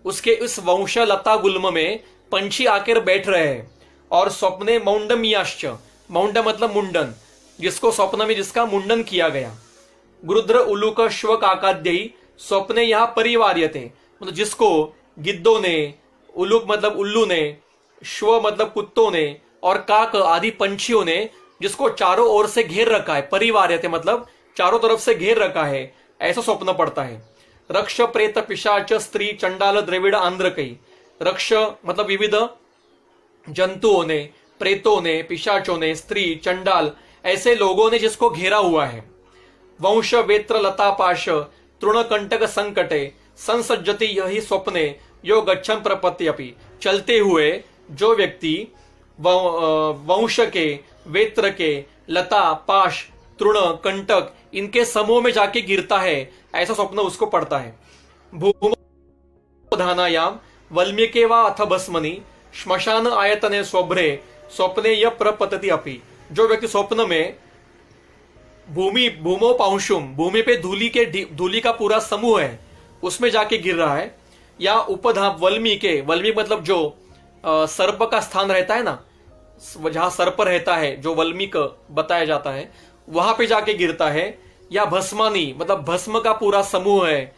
[SPEAKER 1] उसके इस वंश लता गुल्म में पंछी आकर बैठ रहे हैं। और स्वप्ने मौंडम याश्च, मौंड मतलब मुंडन, जिसको स्वप्न में जिसका मुंडन किया गया। गुरुद्र उलूक श्व काकाद्ययी स्वप्ने यहाँ परिवार्यते मतलब जिसको गिद्धों ने, उलूक मतलब उल्लू ने, श्व मतलब कुत्तों ने और काक आदि पंछियों ने जिसको चारों ओर से घेर रखा है, परिवार्यते मतलब चारों तरफ से घेर रखा है, ऐसा स्वप्न पड़ता है। रक्ष प्रेत पिशाच स्त्री चंडाल द्रविड़ आंध्र कई। रक्ष मतलब विविध जंतुओं ने, प्रेतों ने, पिशाचों ने, स्त्री, चंडाल ऐसे लोगों ने जिसको घेरा हुआ है। वंश वेत्र लतापाश तृणकंटक संकटे संसज्जति यही स्वप्ने यो गच्छन प्रपत्ति अपि। चलते हुए जो व्यक्ति वंश के, वेत्र के, लता, पाश, तृण, कंटक इनके समूह में जाके गिरता है, ऐसा स्वप्न उसको पड़ता है। भूमोधानायाम वल्मीके वा अथ भस्मनि श्मशान आयतने स्वभ्रे स्वप्ने य प्रपतति अपि। जो व्यक्ति स्वप्न में भूमो पांशुम, भूमि पे धूली का पूरा समूह है, उसमें जाके गिर रहा है, या उपधा वल्मीके, वल्मीक मतलब जो सर्प का स्थान रहता है ना, जहां सर्प रहता है जो वल्मीक बताया जाता है, वहां पे जाके गिरता है, या भस्मानी मतलब भस्म का पूरा समूह है,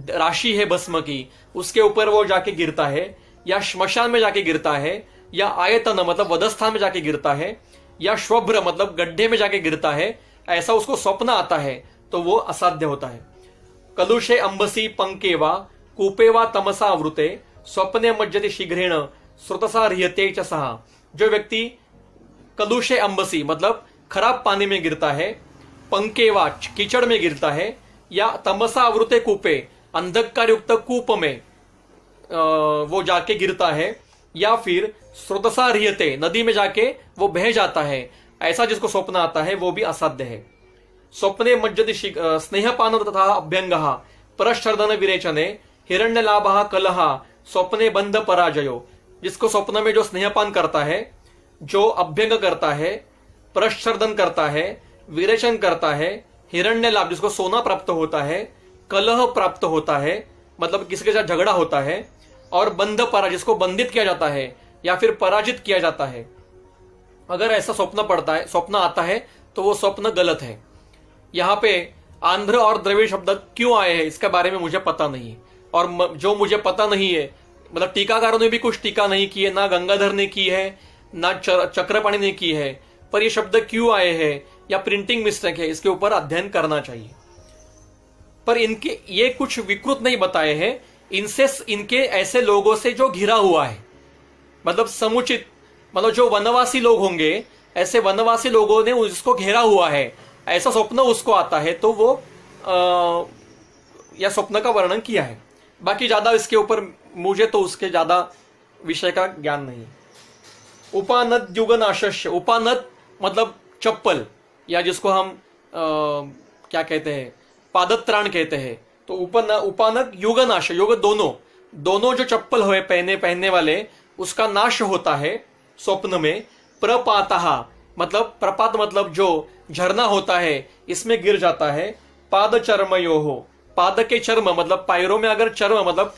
[SPEAKER 1] राशि है भस्म की, उसके ऊपर वो जाके गिरता है, या श्मशान में जाके गिरता है, या आयतन मतलब वधस्थान में जाके गिरता है, या श्वभ्र मतलब गड्ढे में जाके गिरता है, ऐसा उसको स्वप्न आता है तो वो असाध्य होता है। कलुषे अंबसी पंकेवा कूपेवा तमसा आवृते स्वप्ने मज्जति शीघ्रेण श्रुतसा रियते च सहा। जो व्यक्ति कलुषे अंबसी मतलब खराब पानी में गिरता है, पंकेवा कीचड़ में गिरता है, या तमसा आवृते कूपे अंधकार युक्त कूप में वो जाके गिरता है, या फिर स्रोतसा रियते नदी में जाके वो बह जाता है, ऐसा जिसको स्वप्न आता है वो भी असाध्य है। स्वप्ने मज्जति स्नेहपान तथा अभ्यंगः परश्चर्दन विरेचने हिरण्यलाभः कलह स्वप्ने बंध पराजयो। जिसको स्वप्न में जो स्नेहपान करता है, जो अभ्यंग करता है, परश्चर्दन करता है, विरेचन करता है, हिरण्य लाभ जिसको सोना प्राप्त होता है, कलह प्राप्त होता है मतलब किसी के साथ झगड़ा होता है, और बंध परा जिसको बंधित किया जाता है या फिर पराजित किया जाता है। अगर ऐसा स्वप्न पड़ता है, स्वप्न आता है तो वो स्वप्न गलत है। यहाँ पे आंध्र और द्रविड़ शब्द क्यों आए हैं इसके बारे में मुझे पता नहीं, और जो मुझे पता नहीं है मतलब टीकाकारों ने भी कुछ टीका नहीं की है, ना गंगाधर ने की है, ना चक्रपाणी ने की है, पर ये शब्द क्यों आए हैं या प्रिंटिंग मिस्टेक है, इसके ऊपर अध्ययन करना चाहिए। पर इनके ये कुछ विकृत नहीं बताए हैं, इनसे इनके ऐसे लोगों से जो घिरा हुआ है, मतलब समुचित मतलब जो वनवासी लोग होंगे, ऐसे वनवासी लोगों ने उसको घेरा हुआ है, ऐसा स्वप्न उसको आता है तो वो या स्वप्न का वर्णन किया है। बाकी ज्यादा इसके ऊपर मुझे तो उसके ज्यादा विषय का ज्ञान नहीं है। उपानद युगनाशस्य, उपानद मतलब चप्पल, या जिसको हम क्या कहते हैं, पादत्राण कहते हैं। तो उपानद युगनाश, युग दोनों जो चप्पल हुए पहनने वाले, उसका नाश होता है स्वप्न में। प्रपातः मतलब प्रपात मतलब जो झरना होता है, इसमें गिर जाता है। पाद चर्मयो हो, पाद के चर्म मतलब पैरों में अगर चर्म मतलब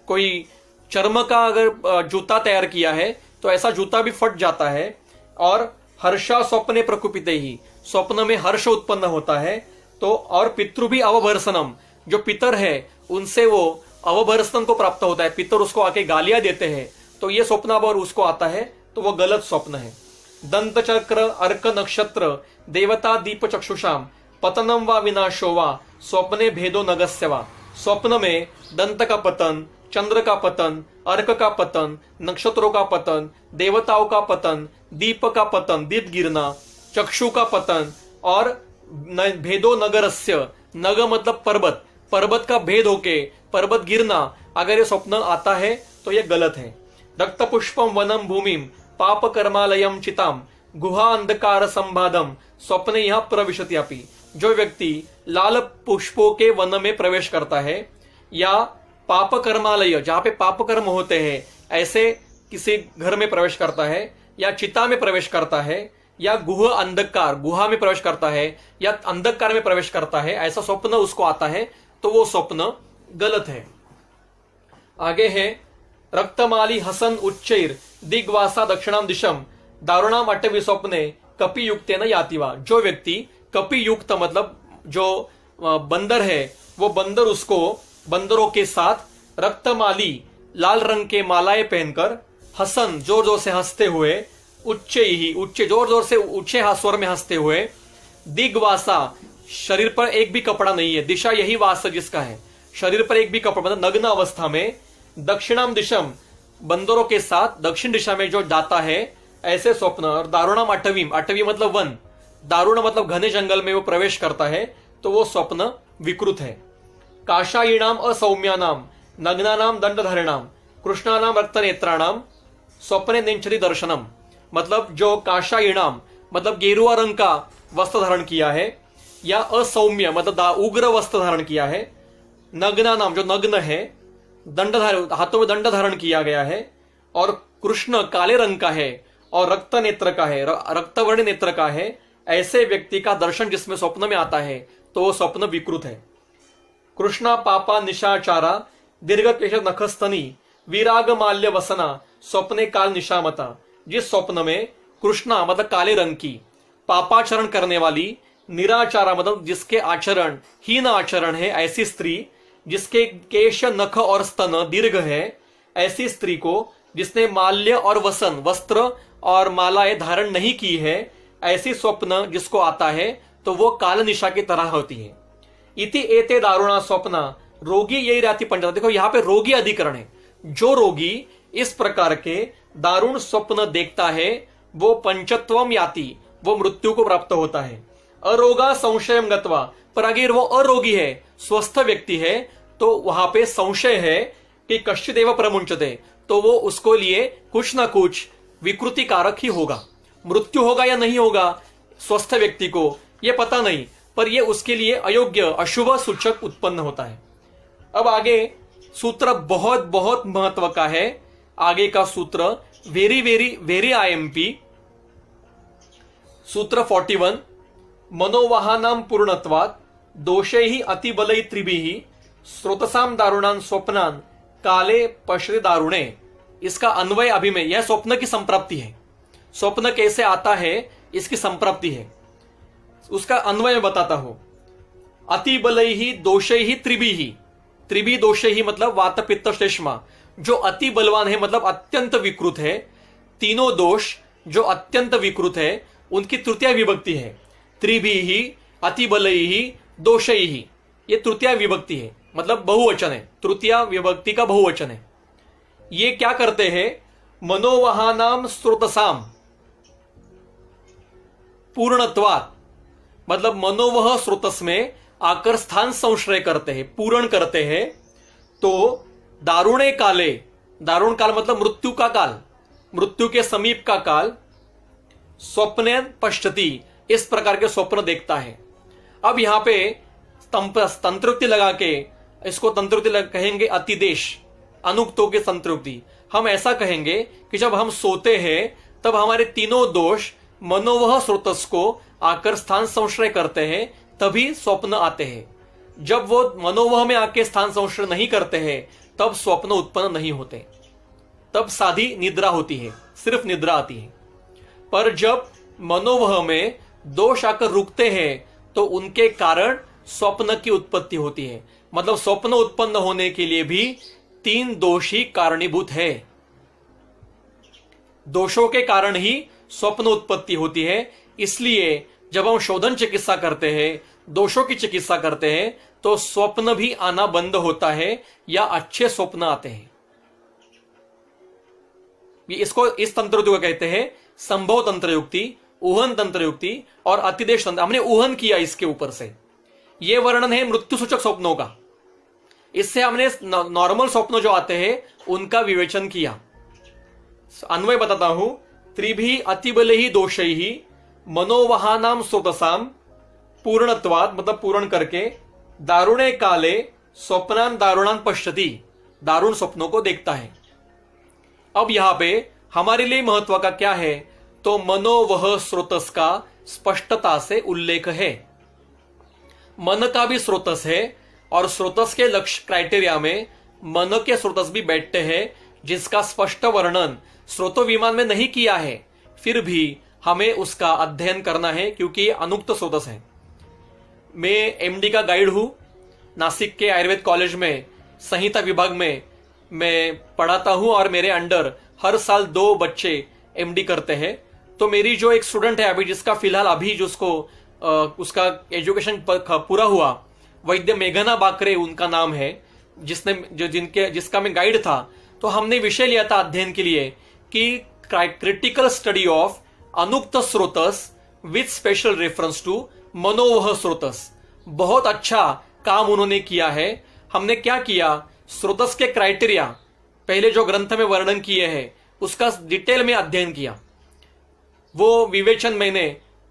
[SPEAKER 1] कोई चर्म का अगर जूता तैयार किया है तो ऐसा जूता भी फट जाता है। और हर्षा स्वप्ने प्रकुपिते ही, स्वप्न में हर्ष उत्पन्न होता है। तो और पितृ भी अवभर्सनम, जो पितर है उनसे वो अवभर्सन को प्राप्त होता है, पितर उसको आके गालियां देते हैं, तो ये स्वप्न अगर उसको आता है तो वो गलत स्वप्न है। दंत चक्र अर्क नक्षत्र देवता दीप चक्षुषाम पतनम व विनाशो वा स्वप्ने भेदो नगस्य वा। स्वप्न में दंत का पतन, चंद्र का पतन, अर्क का पतन, नक्षत्रों का पतन, देवताओं का पतन, दीप का पतन, दीप गिरना, चक्षु का पतन, और भेदो नगरस्य, नग मतलब पर्वत, पर्वत का भेद होके पर्वत गिरना, अगर ये स्वप्न आता है तो ये गलत है। रक्त पुष्पम वनम भूमिम पाप कर्मालयम चिताम गुहा अंधकार संबादम स्वप्ने यह प्रविशति अपि। जो व्यक्ति लाल पुष्पों के वन में प्रवेश करता है, या पाप कर्मालय जहां पे पाप कर्म होते हैं ऐसे किसी घर में प्रवेश करता है, या चिता में प्रवेश करता है, या गुह अंधकार गुहा में प्रवेश करता है, या अंधकार में प्रवेश करता है, ऐसा स्वप्न उसको आता है तो वो स्वप्न गलत है। आगे है रक्तमाली हसन उच्चैर दिग्वासा दक्षिणाम दिशम दारुणाम अटवी स्वप्ने कपि युक्तेन यातिवा। जो व्यक्ति कपि युक्त मतलब जो बंदर है, वो बंदर उसको बंदरों के साथ रक्तमाली लाल रंग के मालाएं पहनकर हसन जोर जोर से हंसते हुए, उच्चे जोर जोर से ऊंचे स्वर में हंसते हुए, दिग्वासा शरीर पर एक भी कपड़ा नहीं है, दिशा यही वास जिसका है, शरीर पर एक भी कपड़ा मतलब नग्न अवस्था में, दक्षिणाम दिशम बंदरों के साथ दक्षिण दिशा में जो जाता है, ऐसे स्वप्न, और दारुणम अटवीम, अटवी मतलब वन, दारुण मतलब घने जंगल में वो प्रवेश करता है, तो वो स्वप्न विकृत है। काशायीणाम असौम्यानाम नग्नानाम दंडधारिणाम कृष्णानाम रक्तनेत्राणाम स्वप्ने निंचरी दर्शनम, मतलब जो काशायीणाम मतलब गेरुआ रंग का वस्त्र धारण किया है, या असौम्य मतलब उग्र वस्त्र धारण किया है, नग्नानाम जो नग्न है, दंडधारण हाथों में दंड धारण किया गया है, और कृष्ण काले रंग का है और रक्त नेत्र का है, रक्तवर्ण नेत्र का है, ऐसे व्यक्ति का दर्शन जिसमें स्वप्न में आता है तो वो स्वप्न विकृत है। कृष्णा पापा निशाचारा दीर्घ केश नखस्तनी विराग माल्य वसना स्वप्ने काल निशामता, जिस स्वप्न में कृष्णा मतलब काले रंग की, पापाचरण करने वाली, निराचारा मतलब जिसके आचरण हीन आचरण है, ऐसी स्त्री, जिसके केश नख और स्तन दीर्घ है, ऐसी स्त्री को, जिसने माल्य और वसन वस्त्र और मालाएं धारण नहीं की है, ऐसी स्वप्न जिसको आता है तो वो काल निशा की तरह होती है। इति एते दारुणा स्वप्ना रोगी यही रहती पंचम। देखो यहाँ पे रोगी अधिकरण है, जो रोगी इस प्रकार के दारुण स्वप्न देखता है वो पंचत्वम याति, वो मृत्यु को प्राप्त होता है। अरोगा संशयम गत्वा, पर अगर वो अरोगी है, स्वस्थ व्यक्ति है, तो वहां पे संशय है कि कश्चिदेव प्रमुंचते, तो वो उसको लिए कुछ ना कुछ विकृति कारक ही होगा, मृत्यु होगा या नहीं होगा स्वस्थ व्यक्ति को ये पता नहीं, पर ये उसके लिए अयोग्य अशुभ सूचक उत्पन्न होता है। अब आगे सूत्र बहुत बहुत महत्व का है। आगे का सूत्र वेरी वेरी वेरी आईएमपी, सूत्र 41, मनोवाहानाम पूर्णत्वात् दोषे ही अतिबलई त्रिभिः स्रोतसाम दारुणान स्वप्नान काले पश्रे दारुणे। इसका अन्वय अभिमेय, यह स्वप्न की संप्राप्ति है। स्वप्न कैसे आता है इसकी संप्राप्ति है, उसका अन्वय मैं बताता हूं। अतिबलई ही दोषे ही त्रिभिः, त्रिभी दोषे ही मतलब वात पित्त श्लेष्मा, जो अति बलवान है मतलब अत्यंत विकृत है। तीनों दोष जो अत्यंत विकृत है उनकी तृतीय विभक्ति है। त्रिभिः अतिबलई दोषई ही, ये तृतीय विभक्ति है मतलब बहुवचन है, तृतीय विभक्ति का बहुवचन है। ये क्या करते हैं, मनोवहानाम स्रोतसाम पूर्णत्वात्, मतलब मनोवह स्रोतस में आकर स्थान संश्रय करते हैं, पूर्ण करते हैं। तो दारुणे काले, दारुण काल मतलब मृत्यु का काल, मृत्यु के समीप का काल, स्वप्ने पश्यति, इस प्रकार के स्वप्न देखता है। अब यहां पे तंत्रोक्ति लगा के, इसको तंत्रोक्ति कहेंगे अतिदेश, अनुक्तों के तंत्रोक्ति। हम ऐसा कहेंगे कि जब हम सोते हैं तब हमारे तीनों दोष मनोवह स्रोतस को आकर स्थान संश्रय करते हैं, तभी स्वप्न आते हैं। जब वो मनोवह में आके स्थान संश्रय नहीं करते हैं तब स्वप्न उत्पन्न नहीं होते, तब साधी निद्रा होती है, सिर्फ निद्रा आती है। पर जब मनोवह में दोष आकर रुकते हैं तो उनके कारण स्वप्न की उत्पत्ति होती है। मतलब स्वप्न उत्पन्न होने के लिए भी तीन दोष ही कारणीभूत है, दोषों के कारण ही स्वप्न उत्पत्ति होती है। इसलिए जब हम शोधन चिकित्सा करते हैं, दोषों की चिकित्सा करते हैं, तो स्वप्न भी आना बंद होता है या अच्छे स्वप्न आते हैं। इसको इस तंत्र को कहते हैं संभव तंत्र युक्ति, ऊहन तंत्र युक्ति और अतिदेश तंत्र। हमने ऊहन किया इसके ऊपर से, यह वर्णन है मृत्यु सूचक स्वप्नों का। इससे हमने नॉर्मल स्वप्न जो आते हैं उनका विवेचन किया। अन्वय बताता हूं, त्रिभी अतिबल ही दोष ही मनोवहानाम स्रोतसाम पूर्णत्वात्, मतलब पूर्ण करके, दारुणे काले स्वप्नान दारुणान पश्यति, दारुण स्वप्नों को देखता है। अब यहां पे हमारे लिए महत्व का क्या है, तो मनोवह स्रोतस का स्पष्टता से उल्लेख है। मन का भी स्रोतस है और स्रोतस के लक्ष्य क्राइटेरिया में मन के स्रोतस भी बैठते हैं, जिसका स्पष्ट वर्णन स्रोतो विमान में नहीं किया है, फिर भी हमें उसका अध्ययन करना है क्योंकि ये अनुक्त स्रोतस है। मैं एमडी का गाइड हूं, नासिक के आयुर्वेद कॉलेज में संहिता विभाग में मैं पढ़ाता हूं और मेरे अंडर हर साल 2 बच्चे एमडी करते हैं। तो मेरी जो एक स्टूडेंट है अभी, जिसका फिलहाल अभी जिसको उसका एजुकेशन पूरा हुआ, वैद्य मेघना बाकरे उनका नाम है, जिसका मैं गाइड था। तो हमने विषय लिया था अध्ययन के लिए कि क्रिटिकल स्टडी ऑफ अनुक्त स्रोतस विथ स्पेशल रेफरेंस टू मनोवह स्रोतस। बहुत अच्छा काम उन्होंने किया है। हमने क्या किया, स्रोतस के क्राइटेरिया पहले जो ग्रंथ में वर्णन किए हैं उसका डिटेल में अध्ययन किया। वो विवेचन मैंने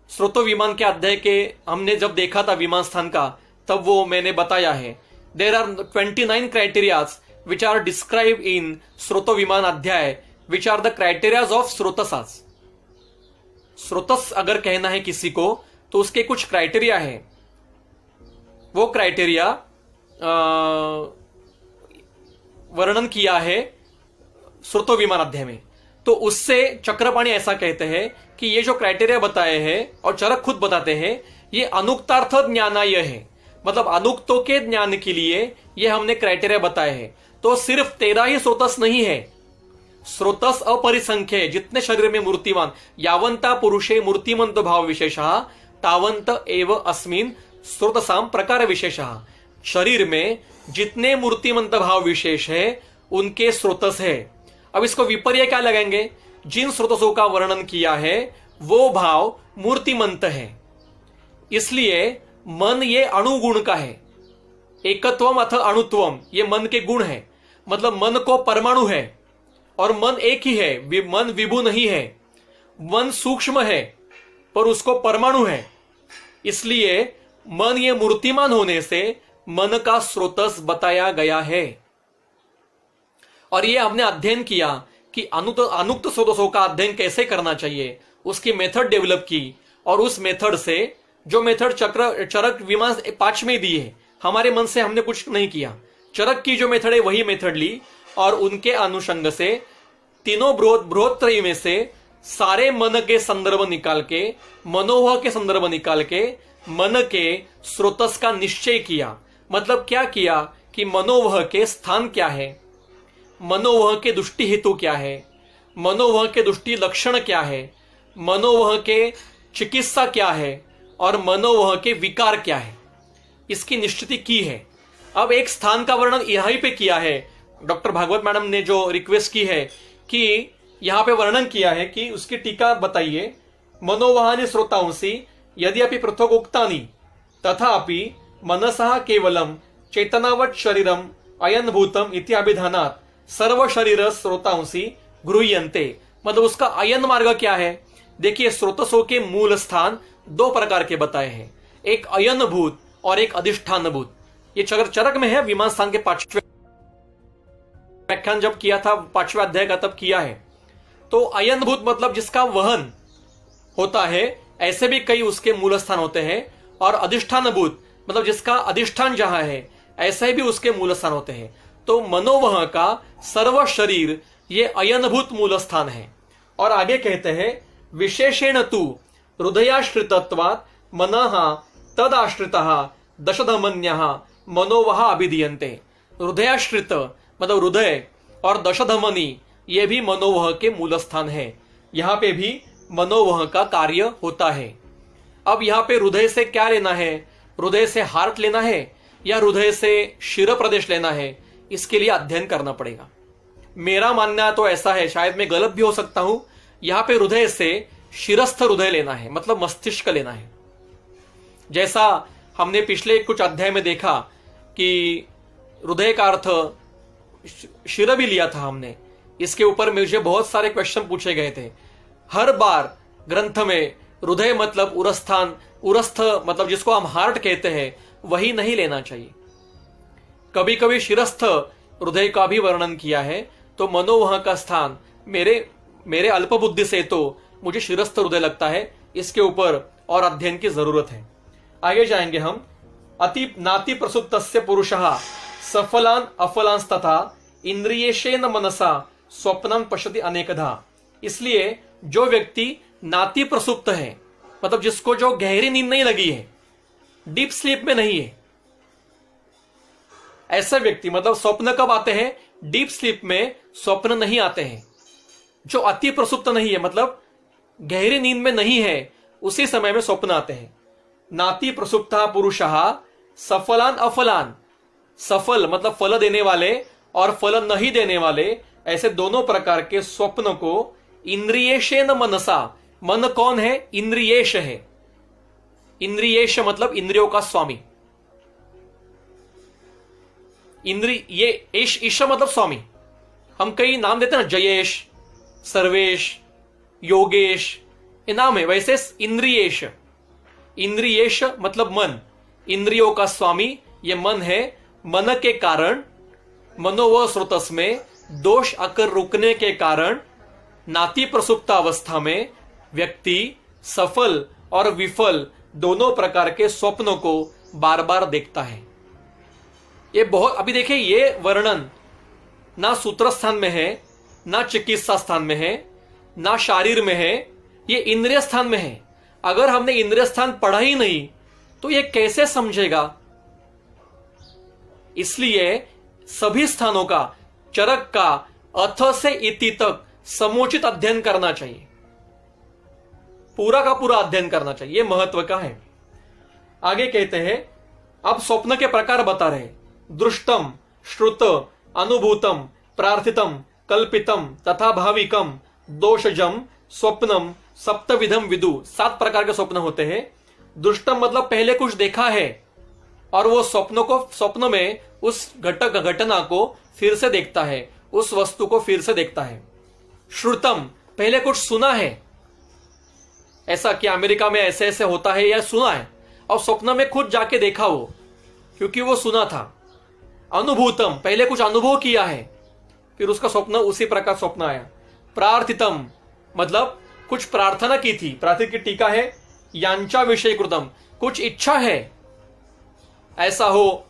[SPEAKER 1] स्रोतो विमान के अध्याय के हमने जब देखा था विमान स्थान का, तब वो मैंने बताया है। There are 29 criterias which are describe in स्रोतो विमान अध्याय which are the criterias of स्रोतसास। स्रोतस अगर कहना है किसी को तो उसके कुछ क्राइटेरिया है। वो क्राइटेरिया वर्णन किया है स्रोतो विमान अध्याय में। तो उससे चक्रपाणी ऐसा कहते हैं कि ये जो क्राइटेरिया बताए हैं और चरक खुद बताते हैं ये अनुक्तार्थ ज्ञानाय है, मतलब अनुक्तों के ज्ञान के लिए ये हमने क्राइटेरिया बताए हैं। तो सिर्फ 13 ही स्रोतस नहीं है, स्रोतस अपरिसंख्य है। जितने शरीर में मूर्तिमान, यावंता पुरुषे मूर्तिमंत भाव विशेषः तावंत एव अस्मिन स्रोतसाम प्रकार विशेषः। शरीर में जितने मूर्तिमंत भाव विशेष है उनके स्रोतस है। अब इसको विपर्य क्या लगाएंगे, जिन स्रोतसों का वर्णन किया है वो भाव मूर्तिमंत है, इसलिए मन ये अणुगुण का है। एकत्वम अथ अणुत्वम ये मन के गुण है, मतलब मन को परमाणु है और मन एक ही है, मन विभु नहीं है। मन सूक्ष्म है पर उसको परमाणु है, इसलिए मन ये मूर्तिमान होने से मन का स्रोतस बताया गया है। और ये हमने अध्ययन किया कि अनुक्त स्रोतों का अध्ययन कैसे करना चाहिए, उसकी मेथड डेवलप की। और उस मेथड से जो मेथड चरक विमान 5 में दी है, हमारे मन से हमने कुछ नहीं किया, चरक की जो मेथड है वही मेथड ली और उनके अनुषंग से तीनों बृहत्त्रयी में से सारे मन के संदर्भ निकाल के, मनोवह के संदर्भ निकाल के मन के स्रोतस का निश्चय किया। मतलब क्या किया कि मनोवह के स्थान क्या है, मनोवह के दृष्टि हेतु क्या है, मनोवह के दृष्टि लक्षण क्या है, मनोवह के चिकित्सा क्या है और मनोवह के विकार क्या है, इसकी निश्चिति की है। अब एक स्थान का वर्णन यहीं पे किया है। डॉक्टर भागवत मैडम ने जो रिक्वेस्ट की है कि यहां पे वर्णन किया है कि उसकी टीका बताइए। मनोवहानि श्रोतांसी यद्यपि पृथक उक्तानि तथापि मनसः केवलम चेतनावत् शरीरम अयनभूतम इति अभिधानात् सर्व शरीर श्रोतांसी गृह्यन्ते। मतलब उसका अयन मार्ग क्या है। देखिए, स्रोतसों के मूल स्थान 2 प्रकार के बताए हैं, एक अयन भूत और एक अधिष्ठान भूत। ये चरक में है, विमान स्थान के 5वें व्याख्यान जब किया था 5वें अध्याय का तब किया है। तो अयन भूत मतलब जिसका वहन होता है, ऐसे भी कई उसके मूल स्थान होते हैं। और अधिष्ठान भूत मतलब जिसका अधिष्ठान जहां है, ऐसे भी उसके मूल स्थान होते हैं। तो मनोवह का सर्व शरीर ये अयनभूत मूल स्थान है। और आगे कहते हैं विशेषेण तु हृदयाश्रितत्वात् मनः तदाश्रितः दशधमन्यः मनोवह अभिधीयन्ते। हृदयाश्रित मतलब हृदय और दशधमनी ये भी मनोवह के मूल स्थान है। यहां पे भी मनोवह का कार्य होता है। अब यहां पे हृदय से क्या लेना है, हृदय से हार्ट लेना है या हृदय से शिर प्रदेश लेना है, इसके लिए अध्ययन करना पड़ेगा। मेरा मानना तो ऐसा है, शायद मैं गलत भी हो सकता हूं, यहां पे हृदय से शिरस्थ हृदय लेना है, मतलब मस्तिष्क लेना है। जैसा हमने पिछले कुछ अध्याय में देखा कि हृदय का अर्थ शिर भी लिया था हमने। इसके ऊपर मुझे बहुत सारे क्वेश्चन पूछे गए थे। हर बार ग्रंथ में हृदय मतलब उरस्थान, उरस्थ मतलब जिसको हम हार्ट कहते हैं, वही नहीं लेना चाहिए। कभी कभी शिरस्थ हृदय का भी वर्णन किया है। तो मनोवह का स्थान मेरे अल्प बुद्धि से तो मुझे शिरस्थ हृदय लगता है। इसके ऊपर और अध्ययन की जरूरत है। आगे जाएंगे हम। अति नाति प्रसुप्तस्य पुरुषः सफलान अफलांस तथा इंद्रियेशेन मनसा स्वप्नान पश्यति अनेकधा। इसलिए जो व्यक्ति नाति प्रसुप्त है, मतलब जिसको जो गहरी नींद नहीं लगी है, डीप स्लीप में नहीं है, ऐसा व्यक्ति, मतलब स्वप्न कब आते हैं, डीप स्लीप में स्वप्न नहीं आते हैं। जो अति प्रसुप्त नहीं है मतलब गहरी नींद में नहीं है, उसी समय में स्वप्न आते हैं। नाति प्रसुप्ता पुरुषः सफलान अफलान, सफल मतलब फल देने वाले और फल नहीं देने वाले, ऐसे दोनों प्रकार के स्वप्न को इंद्रियेशेन मनसा, मन कौन है? इंद्रियेश है। इंद्रियेश मतलब इंद्रियों का स्वामी। ये ईश मतलब स्वामी। हम कई नाम देते हैं ना, जयेश, सर्वेश, योगेश, ये नाम है। वैसे इंद्रियेश, इंद्रियेश मतलब मन, इंद्रियों का स्वामी ये मन है। मन के कारण, मनोव स्रोतस में दोष आकर रुकने के कारण नाति प्रसुप्त अवस्था में व्यक्ति सफल और विफल दोनों प्रकार के स्वप्नों को बार बार देखता है। ये बहुत, अभी देखिए ये वर्णन ना सूत्र स्थान में है, ना चिकित्सा स्थान में है, ना शारीर में है, ये इंद्रिय स्थान में है। अगर हमने इंद्रिय स्थान पढ़ा ही नहीं तो ये कैसे समझेगा? इसलिए सभी स्थानों का, चरक का अथ से इति तक समुचित अध्ययन करना चाहिए, पूरा का पूरा अध्ययन करना चाहिए। यह महत्व का है। आगे कहते हैं, अब स्वप्न के प्रकार बता रहे। दृष्टम, श्रुत, अनुभूतम, प्रार्थितम, कल्पितम तथा भाविकम, दोषजम, स्वप्नम, सप्तविधम विदु। 7 प्रकार के स्वप्न होते हैं। दृष्टम मतलब पहले कुछ देखा है और वो स्वप्न में उस घटना को फिर से देखता है, उस वस्तु को फिर से देखता है। श्रुतम पहले कुछ सुना है, ऐसा कि अमेरिका में ऐसे ऐसे होता है या सुना है, और स्वप्न में खुद जाके देखा वो, क्योंकि वो सुना था। अनुभूतम पहले कुछ अनुभव किया है, फिर उसका स्वप्न उसी प्रकार स्वप्न आया। प्रार्थितम मतलब कुछ प्रार्थना की थी। प्रार्थित की टीका है, यांचा विषय कृतम, कुछ इच्छा है, ऐसा हो,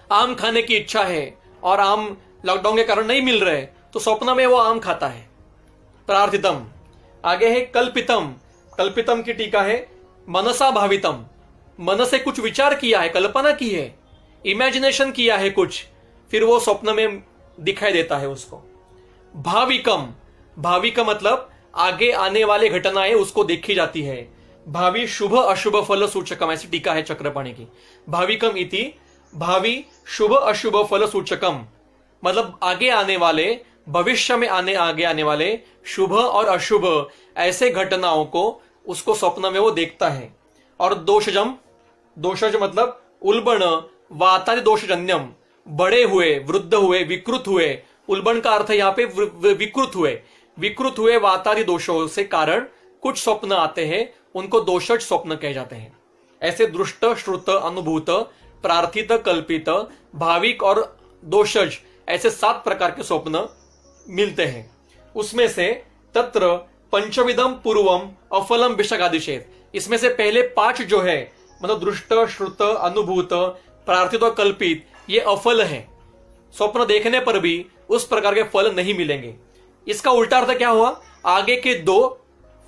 [SPEAKER 1] आम खाने की इच्छा है और आम लॉकडाउन के कारण नहीं मिल रहे, तो स्वप्न में वो आम खाता है। प्रार्थितम। आगे है कल्पितम। कल्पितम की टीका है, मनसा भावितम, मन से कुछ विचार किया है, कल्पना की है, इमेजिनेशन किया है कुछ, फिर वो स्वप्न में दिखाई देता है उसको। भाविकम, भाविक मतलब आगे आने वाले घटनाएं उसको देखी जाती है। भावी शुभ अशुभ फल सूचकम, ऐसी टीका है चक्रपाणी की। भाविकम इति भावी शुभ अशुभ फल सूचकम मतलब आगे आने वाले, भविष्य में आगे आने वाले शुभ और अशुभ ऐसे घटनाओं को उसको स्वप्न में वो देखता है। और दोषजम, दोषज मतलब उल्बण, वातादि दोषजन्यम, बड़े हुए, वृद्ध हुए, विकृत हुए। उल्बण का अर्थ यहां पे विकृत हुए वातादि दोषों से कारण कुछ स्वप्न आते हैं, उनको दोषज स्वप्न कहे जाते हैं। ऐसे दृष्ट, श्रुत, अनुभूत, प्रार्थित, कल्पित, भाविक और दोषज ऐसे 7 प्रकार के स्वप्न मिलते हैं। उसमें से तत्र पंचविधम पूर्वम अफलम विषगादिशेष, इसमें से पहले 5 जो है, मतलब दृष्ट, श्रुत, अनुभूत, प्रार्थित और कल्पित, ये अफल है। स्वप्न देखने पर भी उस प्रकार के फल नहीं मिलेंगे। इसका उल्टा अर्थ क्या हुआ? आगे के 2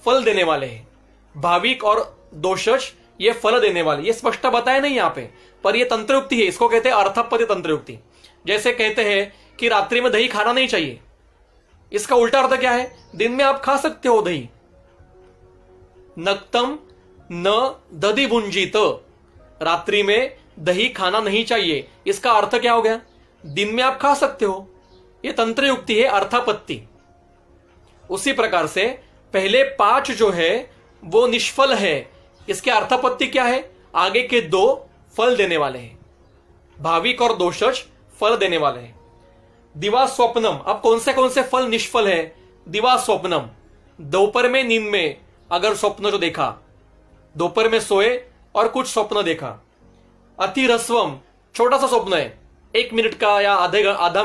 [SPEAKER 1] फल देने वाले हैं, भाविक और दोषज, ये फल देने वाले। ये स्पष्ट बताया नहीं यहां पे, पर ये तंत्रयुक्ति है, इसको कहते हैं अर्थपति तंत्रयुक्ति। जैसे कहते हैं कि रात्रि में दही खाना नहीं चाहिए, इसका उल्टा अर्थ क्या है? दिन में आप खा सकते हो दही। नक्तम न दधि भुंजित, रात्रि में दही खाना नहीं चाहिए, इसका अर्थ क्या हो गया? दिन में आप खा सकते हो। यह तंत्रयुक्ति है, अर्थापत्ति। उसी प्रकार से पहले 5 जो है वो निष्फल है, इसके अर्थापत्ति क्या है? आगे के 2 फल देने वाले हैं, भाविक और दोषज फल देने वाले हैं। दिवा स्वप्नम, अब कौन से फल निष्फल है? दिवा स्वप्नम, दोपहर में नींद में अगर स्वप्न जो देखा, दोपहर में सोए और कुछ स्वप्न देखा। अति रस्वम, छोटा सा स्वप्न है, 1 मिनट का या आधा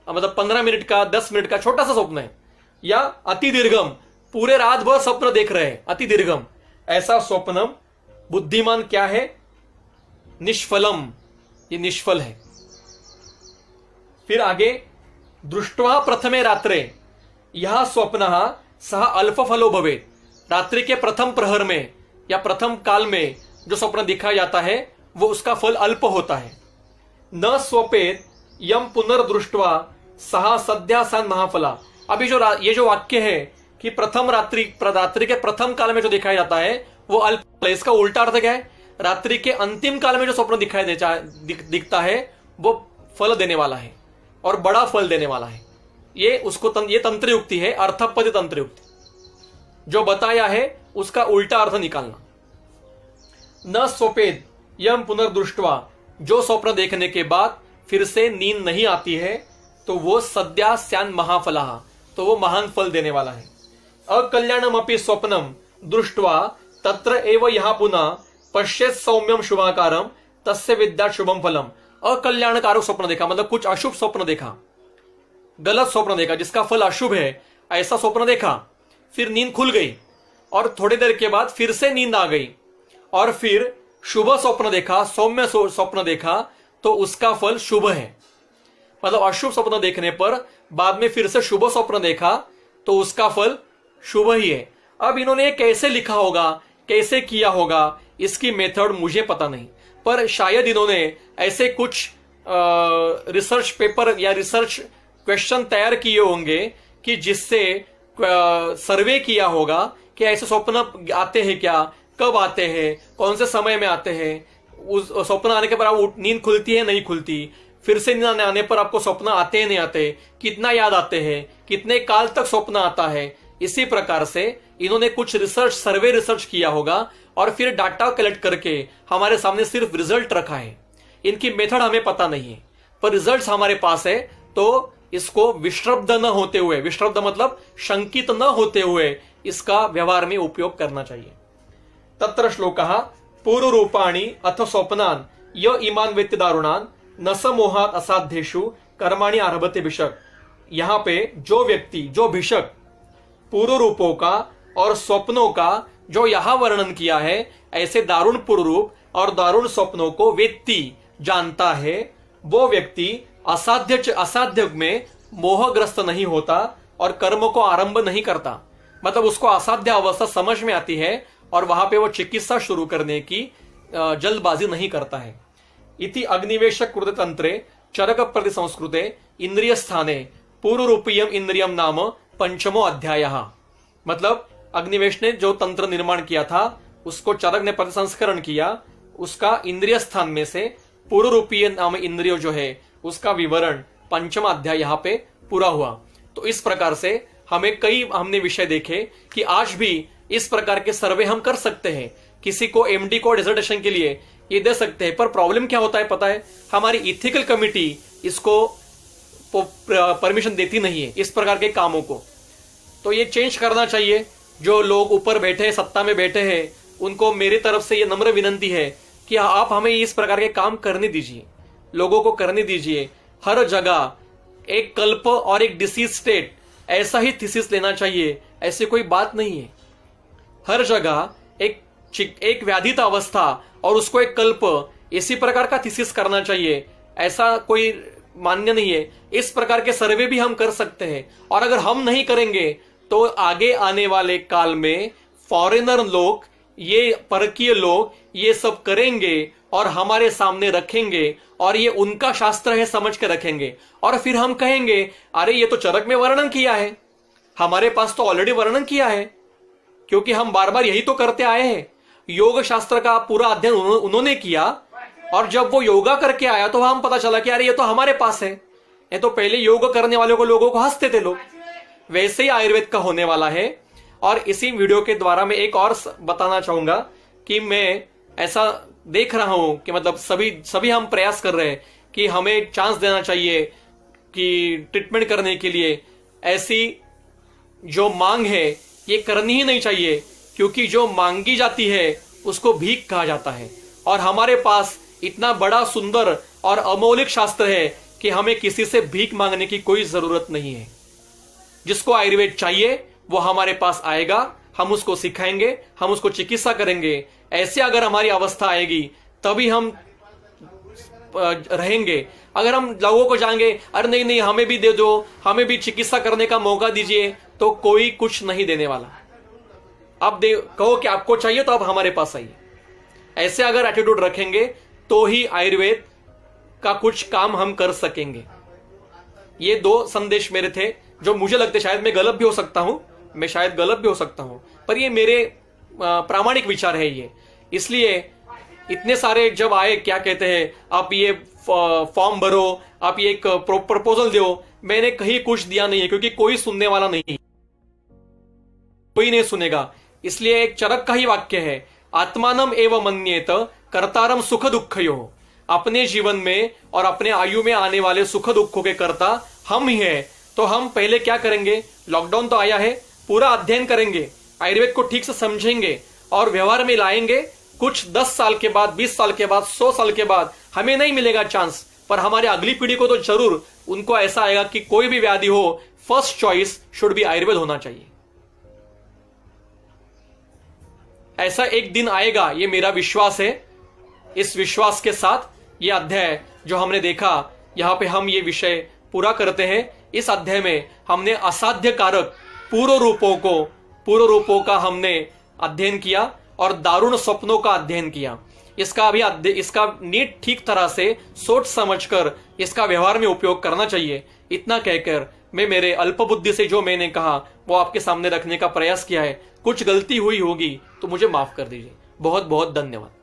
[SPEAKER 1] मतलब 15 मिनट का, 10 मिनट का छोटा सा स्वप्न है। या अति दीर्घम, पूरे रात भर स्वप्न देख रहे हैं, अति दीर्घम, ऐसा स्वप्नम बुद्धिमान क्या है? निष्फलम, ये निष्फल है। फिर आगे दृष्ट्वा प्रथमे रात्रे यह स्वप्न सह अल्प फलो भवेत्, रात्रि के प्रथम प्रहर में या प्रथम काल में जो स्वप्न दिखाया जाता है वो उसका फल अल्प होता है। न स्वपेत यम पुनर्दृष्ट्वा सह सद्या सन महाफला। अभी ये जो वाक्य है कि रात्रि के प्रथम काल में जो दिखाया जाता है वो अल्प, इसका उल्टा अर्थ क्या है? रात्रि के अंतिम काल में जो स्वप्न दिखता है वो फल देने वाला है और बड़ा फल देने वाला है। ये ये तंत्र युक्ति है, अर्थपद तंत्र युक्ति। जो बताया है उसका उल्टा अर्थ निकालना। न स्वपेद यम पुनर्दृष्टवा, जो स्वप्न देखने के बाद फिर से नींद नहीं आती है तो वो सद्या स्यान महाफलः, तो वो महान फल देने वाला है। अकल्याणम अपि स्वप्नम दृष्टवा तत्र एव यह पुनः पश्येत् सौम्यम शुभाकारम तस्य विद्यात् शुभम फलम। अकल्याणकारक स्वप्न देखा मतलब कुछ अशुभ स्वप्न देखा, गलत स्वप्न देखा जिसका फल अशुभ है, ऐसा स्वप्न देखा, फिर नींद खुल गई और थोड़ी देर के बाद फिर से नींद आ गई और फिर शुभ स्वप्न देखा, सौम्य स्वप्न देखा, तो उसका फल शुभ है। मतलब अशुभ स्वप्न देखने पर बाद में फिर से शुभ स्वप्न देखा तो उसका फल शुभ ही है। अब इन्होंने कैसे लिखा होगा, कैसे किया होगा, इसकी मेथड मुझे पता नहीं, पर शायद इन्होंने ऐसे कुछ रिसर्च पेपर या रिसर्च क्वेश्चन तैयार किए होंगे कि जिससे सर्वे किया होगा कि ऐसे स्वप्न आते हैं क्या, कब आते हैं, कौन से समय में आते हैं, उस स्वप्न आने के बाद नींद खुलती है नहीं खुलती, फिर से नींद आने पर आपको स्वप्न आते हैं नहीं आते, कितना याद आते हैं, कितने काल तक स्वप्न आता है। इसी प्रकार से इन्होंने कुछ रिसर्च सर्वे रिसर्च किया होगा और फिर डाटा कलेक्ट करके हमारे सामने सिर्फ रिजल्ट रखा है। इनकी मेथड हमें पता नहीं है, पर रिजल्ट्स हमारे पास है, तो इसको विश्रब्द न होते हुए, विश्रब्द मतलब शंकित न होते हुए इसका व्यवहार में उपयोग करना चाहिए। तत्र श्लोकः पूर्व रूपाणि अथ स्वप्नान य इमान वेत्ति दारुणान न समोहात असाध्येषु कर्माणि आरभते भिषक। यहां पे जो व्यक्ति, जो भिषक पूर्व रूपों का और स्वप्नों का जो यहां वर्णन किया है, ऐसे दारुण पूर्व रूप और दारुण स्वप्नों को वेत्ति जानता है, वो व्यक्ति असाध्य में मोहग्रस्त नहीं होता और कर्म को आरंभ नहीं करता। मतलब उसको असाध्य अवस्था समझ में आती है और वहां पे वो चिकित्सा शुरू करने की जल्दबाजी नहीं करता है। इति अग्निवेशक कृत तंत्रे चरक प्रति संस्कृते इंद्रिय स्थाने पूर्व रूपीयम इंद्रियम नाम पंचमो अध्याय। मतलब अग्निवेश ने जो तंत्र निर्माण किया था उसको चरक ने प्रतिसंस्करण किया, उसका इंद्रिय स्थान में से पूर्व रूपीय नाम इंद्रिय जो है उसका विवरण पंचम अध्याय यहाँ पे पूरा हुआ। तो इस प्रकार से हमने विषय देखे कि आज भी इस प्रकार के सर्वे हम कर सकते हैं। किसी को एमडी को डिसर्टेशन के लिए ये दे सकते हैं, पर प्रॉब्लम क्या होता है पता है, हमारी इथिकल कमिटी इसको परमिशन देती नहीं है इस प्रकार के कामों को। तो ये चेंज करना चाहिए। जो लोग ऊपर बैठे हैं, सत्ता में बैठे हैं, उनको मेरी तरफ से ये नम्र विनंती है कि आप हमें इस प्रकार के काम करने दीजिए, लोगों को करने दीजिए। हर जगह एक कल्प और एक डिसीज स्टेट ऐसा ही थीसिस लेना चाहिए, ऐसी कोई बात नहीं है। हर जगह एक व्याधित अवस्था और उसको एक कल्प, इसी प्रकार का थीसिस करना चाहिए, ऐसा कोई मान्य नहीं है। इस प्रकार के सर्वे भी हम कर सकते हैं, और अगर हम नहीं करेंगे तो आगे आने वाले काल में फॉरेनर लोग, ये परकीय लोग ये सब करेंगे और हमारे सामने रखेंगे और ये उनका शास्त्र है समझ के रखेंगे, और फिर हम कहेंगे अरे ये तो चरक में वर्णन किया है, हमारे पास तो ऑलरेडी वर्णन किया है, क्योंकि हम बार बार यही तो करते आए हैं। योग शास्त्र का पूरा अध्ययन उन्होंने किया, और जब वो योगा करके आया तो हम पता चला कि अरे ये तो हमारे पास है, ये तो पहले योग करने वाले लोगों को हंसते थे लोग। वैसे ही आयुर्वेद का होने वाला है। और इसी वीडियो के द्वारा मैं एक और बताना चाहूंगा कि मैं ऐसा देख रहा हूं कि मतलब सभी हम प्रयास कर रहे हैं कि हमें चांस देना चाहिए कि ट्रीटमेंट करने के लिए। ऐसी जो मांग है ये करनी ही नहीं चाहिए, क्योंकि जो मांगी जाती है उसको भीख कहा जाता है, और हमारे पास इतना बड़ा सुंदर और अमौलिक शास्त्र है कि हमें किसी से भीख मांगने की कोई जरूरत नहीं है। जिसको आयुर्वेद चाहिए वो हमारे पास आएगा, हम उसको सिखाएंगे, हम उसको चिकित्सा करेंगे। ऐसे अगर हमारी अवस्था आएगी तभी हम रहेंगे। अगर हम लोगों को जाएंगे अरे नहीं नहीं हमें भी दे दो, हमें भी चिकित्सा करने का मौका दीजिए, तो कोई कुछ नहीं देने वाला। आप कहो कि आपको चाहिए तो आप हमारे पास आइए। ऐसे अगर एटीट्यूड रखेंगे तो ही आयुर्वेद का कुछ काम हम कर सकेंगे। ये दो संदेश मेरे थे जो मुझे लगते, शायद मैं गलत भी हो सकता हूं, पर ये मेरे प्रामाणिक विचार है ये। इसलिए इतने सारे जब आए, क्या कहते हैं, आप ये फॉर्म भरो, आप ये एक प्रपोजल दो, मैंने कहीं कुछ दिया नहीं है, क्योंकि कोई सुनने वाला नहीं, कोई नहीं सुनेगा। इसलिए एक चरक का ही वाक्य है, आत्मानम एव मन्येत कर्तारम सुख दुःखयोः। अपने जीवन में और अपने आयु में आने वाले सुख दुखों के कर्ता हम ही हैं। तो हम पहले क्या करेंगे, लॉकडाउन तो आया है, पूरा अध्ययन करेंगे, आयुर्वेद को ठीक से समझेंगे और व्यवहार में लाएंगे। कुछ 10 साल के बाद, 20 साल के बाद, 100 साल के बाद हमें नहीं मिलेगा चांस, पर हमारे अगली पीढ़ी को तो जरूर उनको ऐसा आएगा कि कोई भी व्याधि हो, first choice should be Ayurveda होना चाहिए। ऐसा एक दिन आएगा, ये मेरा विश्वास है। इस विश्वास के साथ ये अध्याय जो हमने देखा, यहां पे हम ये विषय पूरा करते हैं। इस अध्याय में हमने असाध्य कारक पूर्व रूपों का हमने अध्ययन किया और दारुण स्वप्नों का अध्ययन किया। इसका नीट ठीक तरह से सोच समझकर इसका व्यवहार में उपयोग करना चाहिए। इतना कहकर मैं मेरे अल्पबुद्धि से जो मैंने कहा वो आपके सामने रखने का प्रयास किया है। कुछ गलती हुई होगी तो मुझे माफ कर दीजिए। बहुत बहुत धन्यवाद।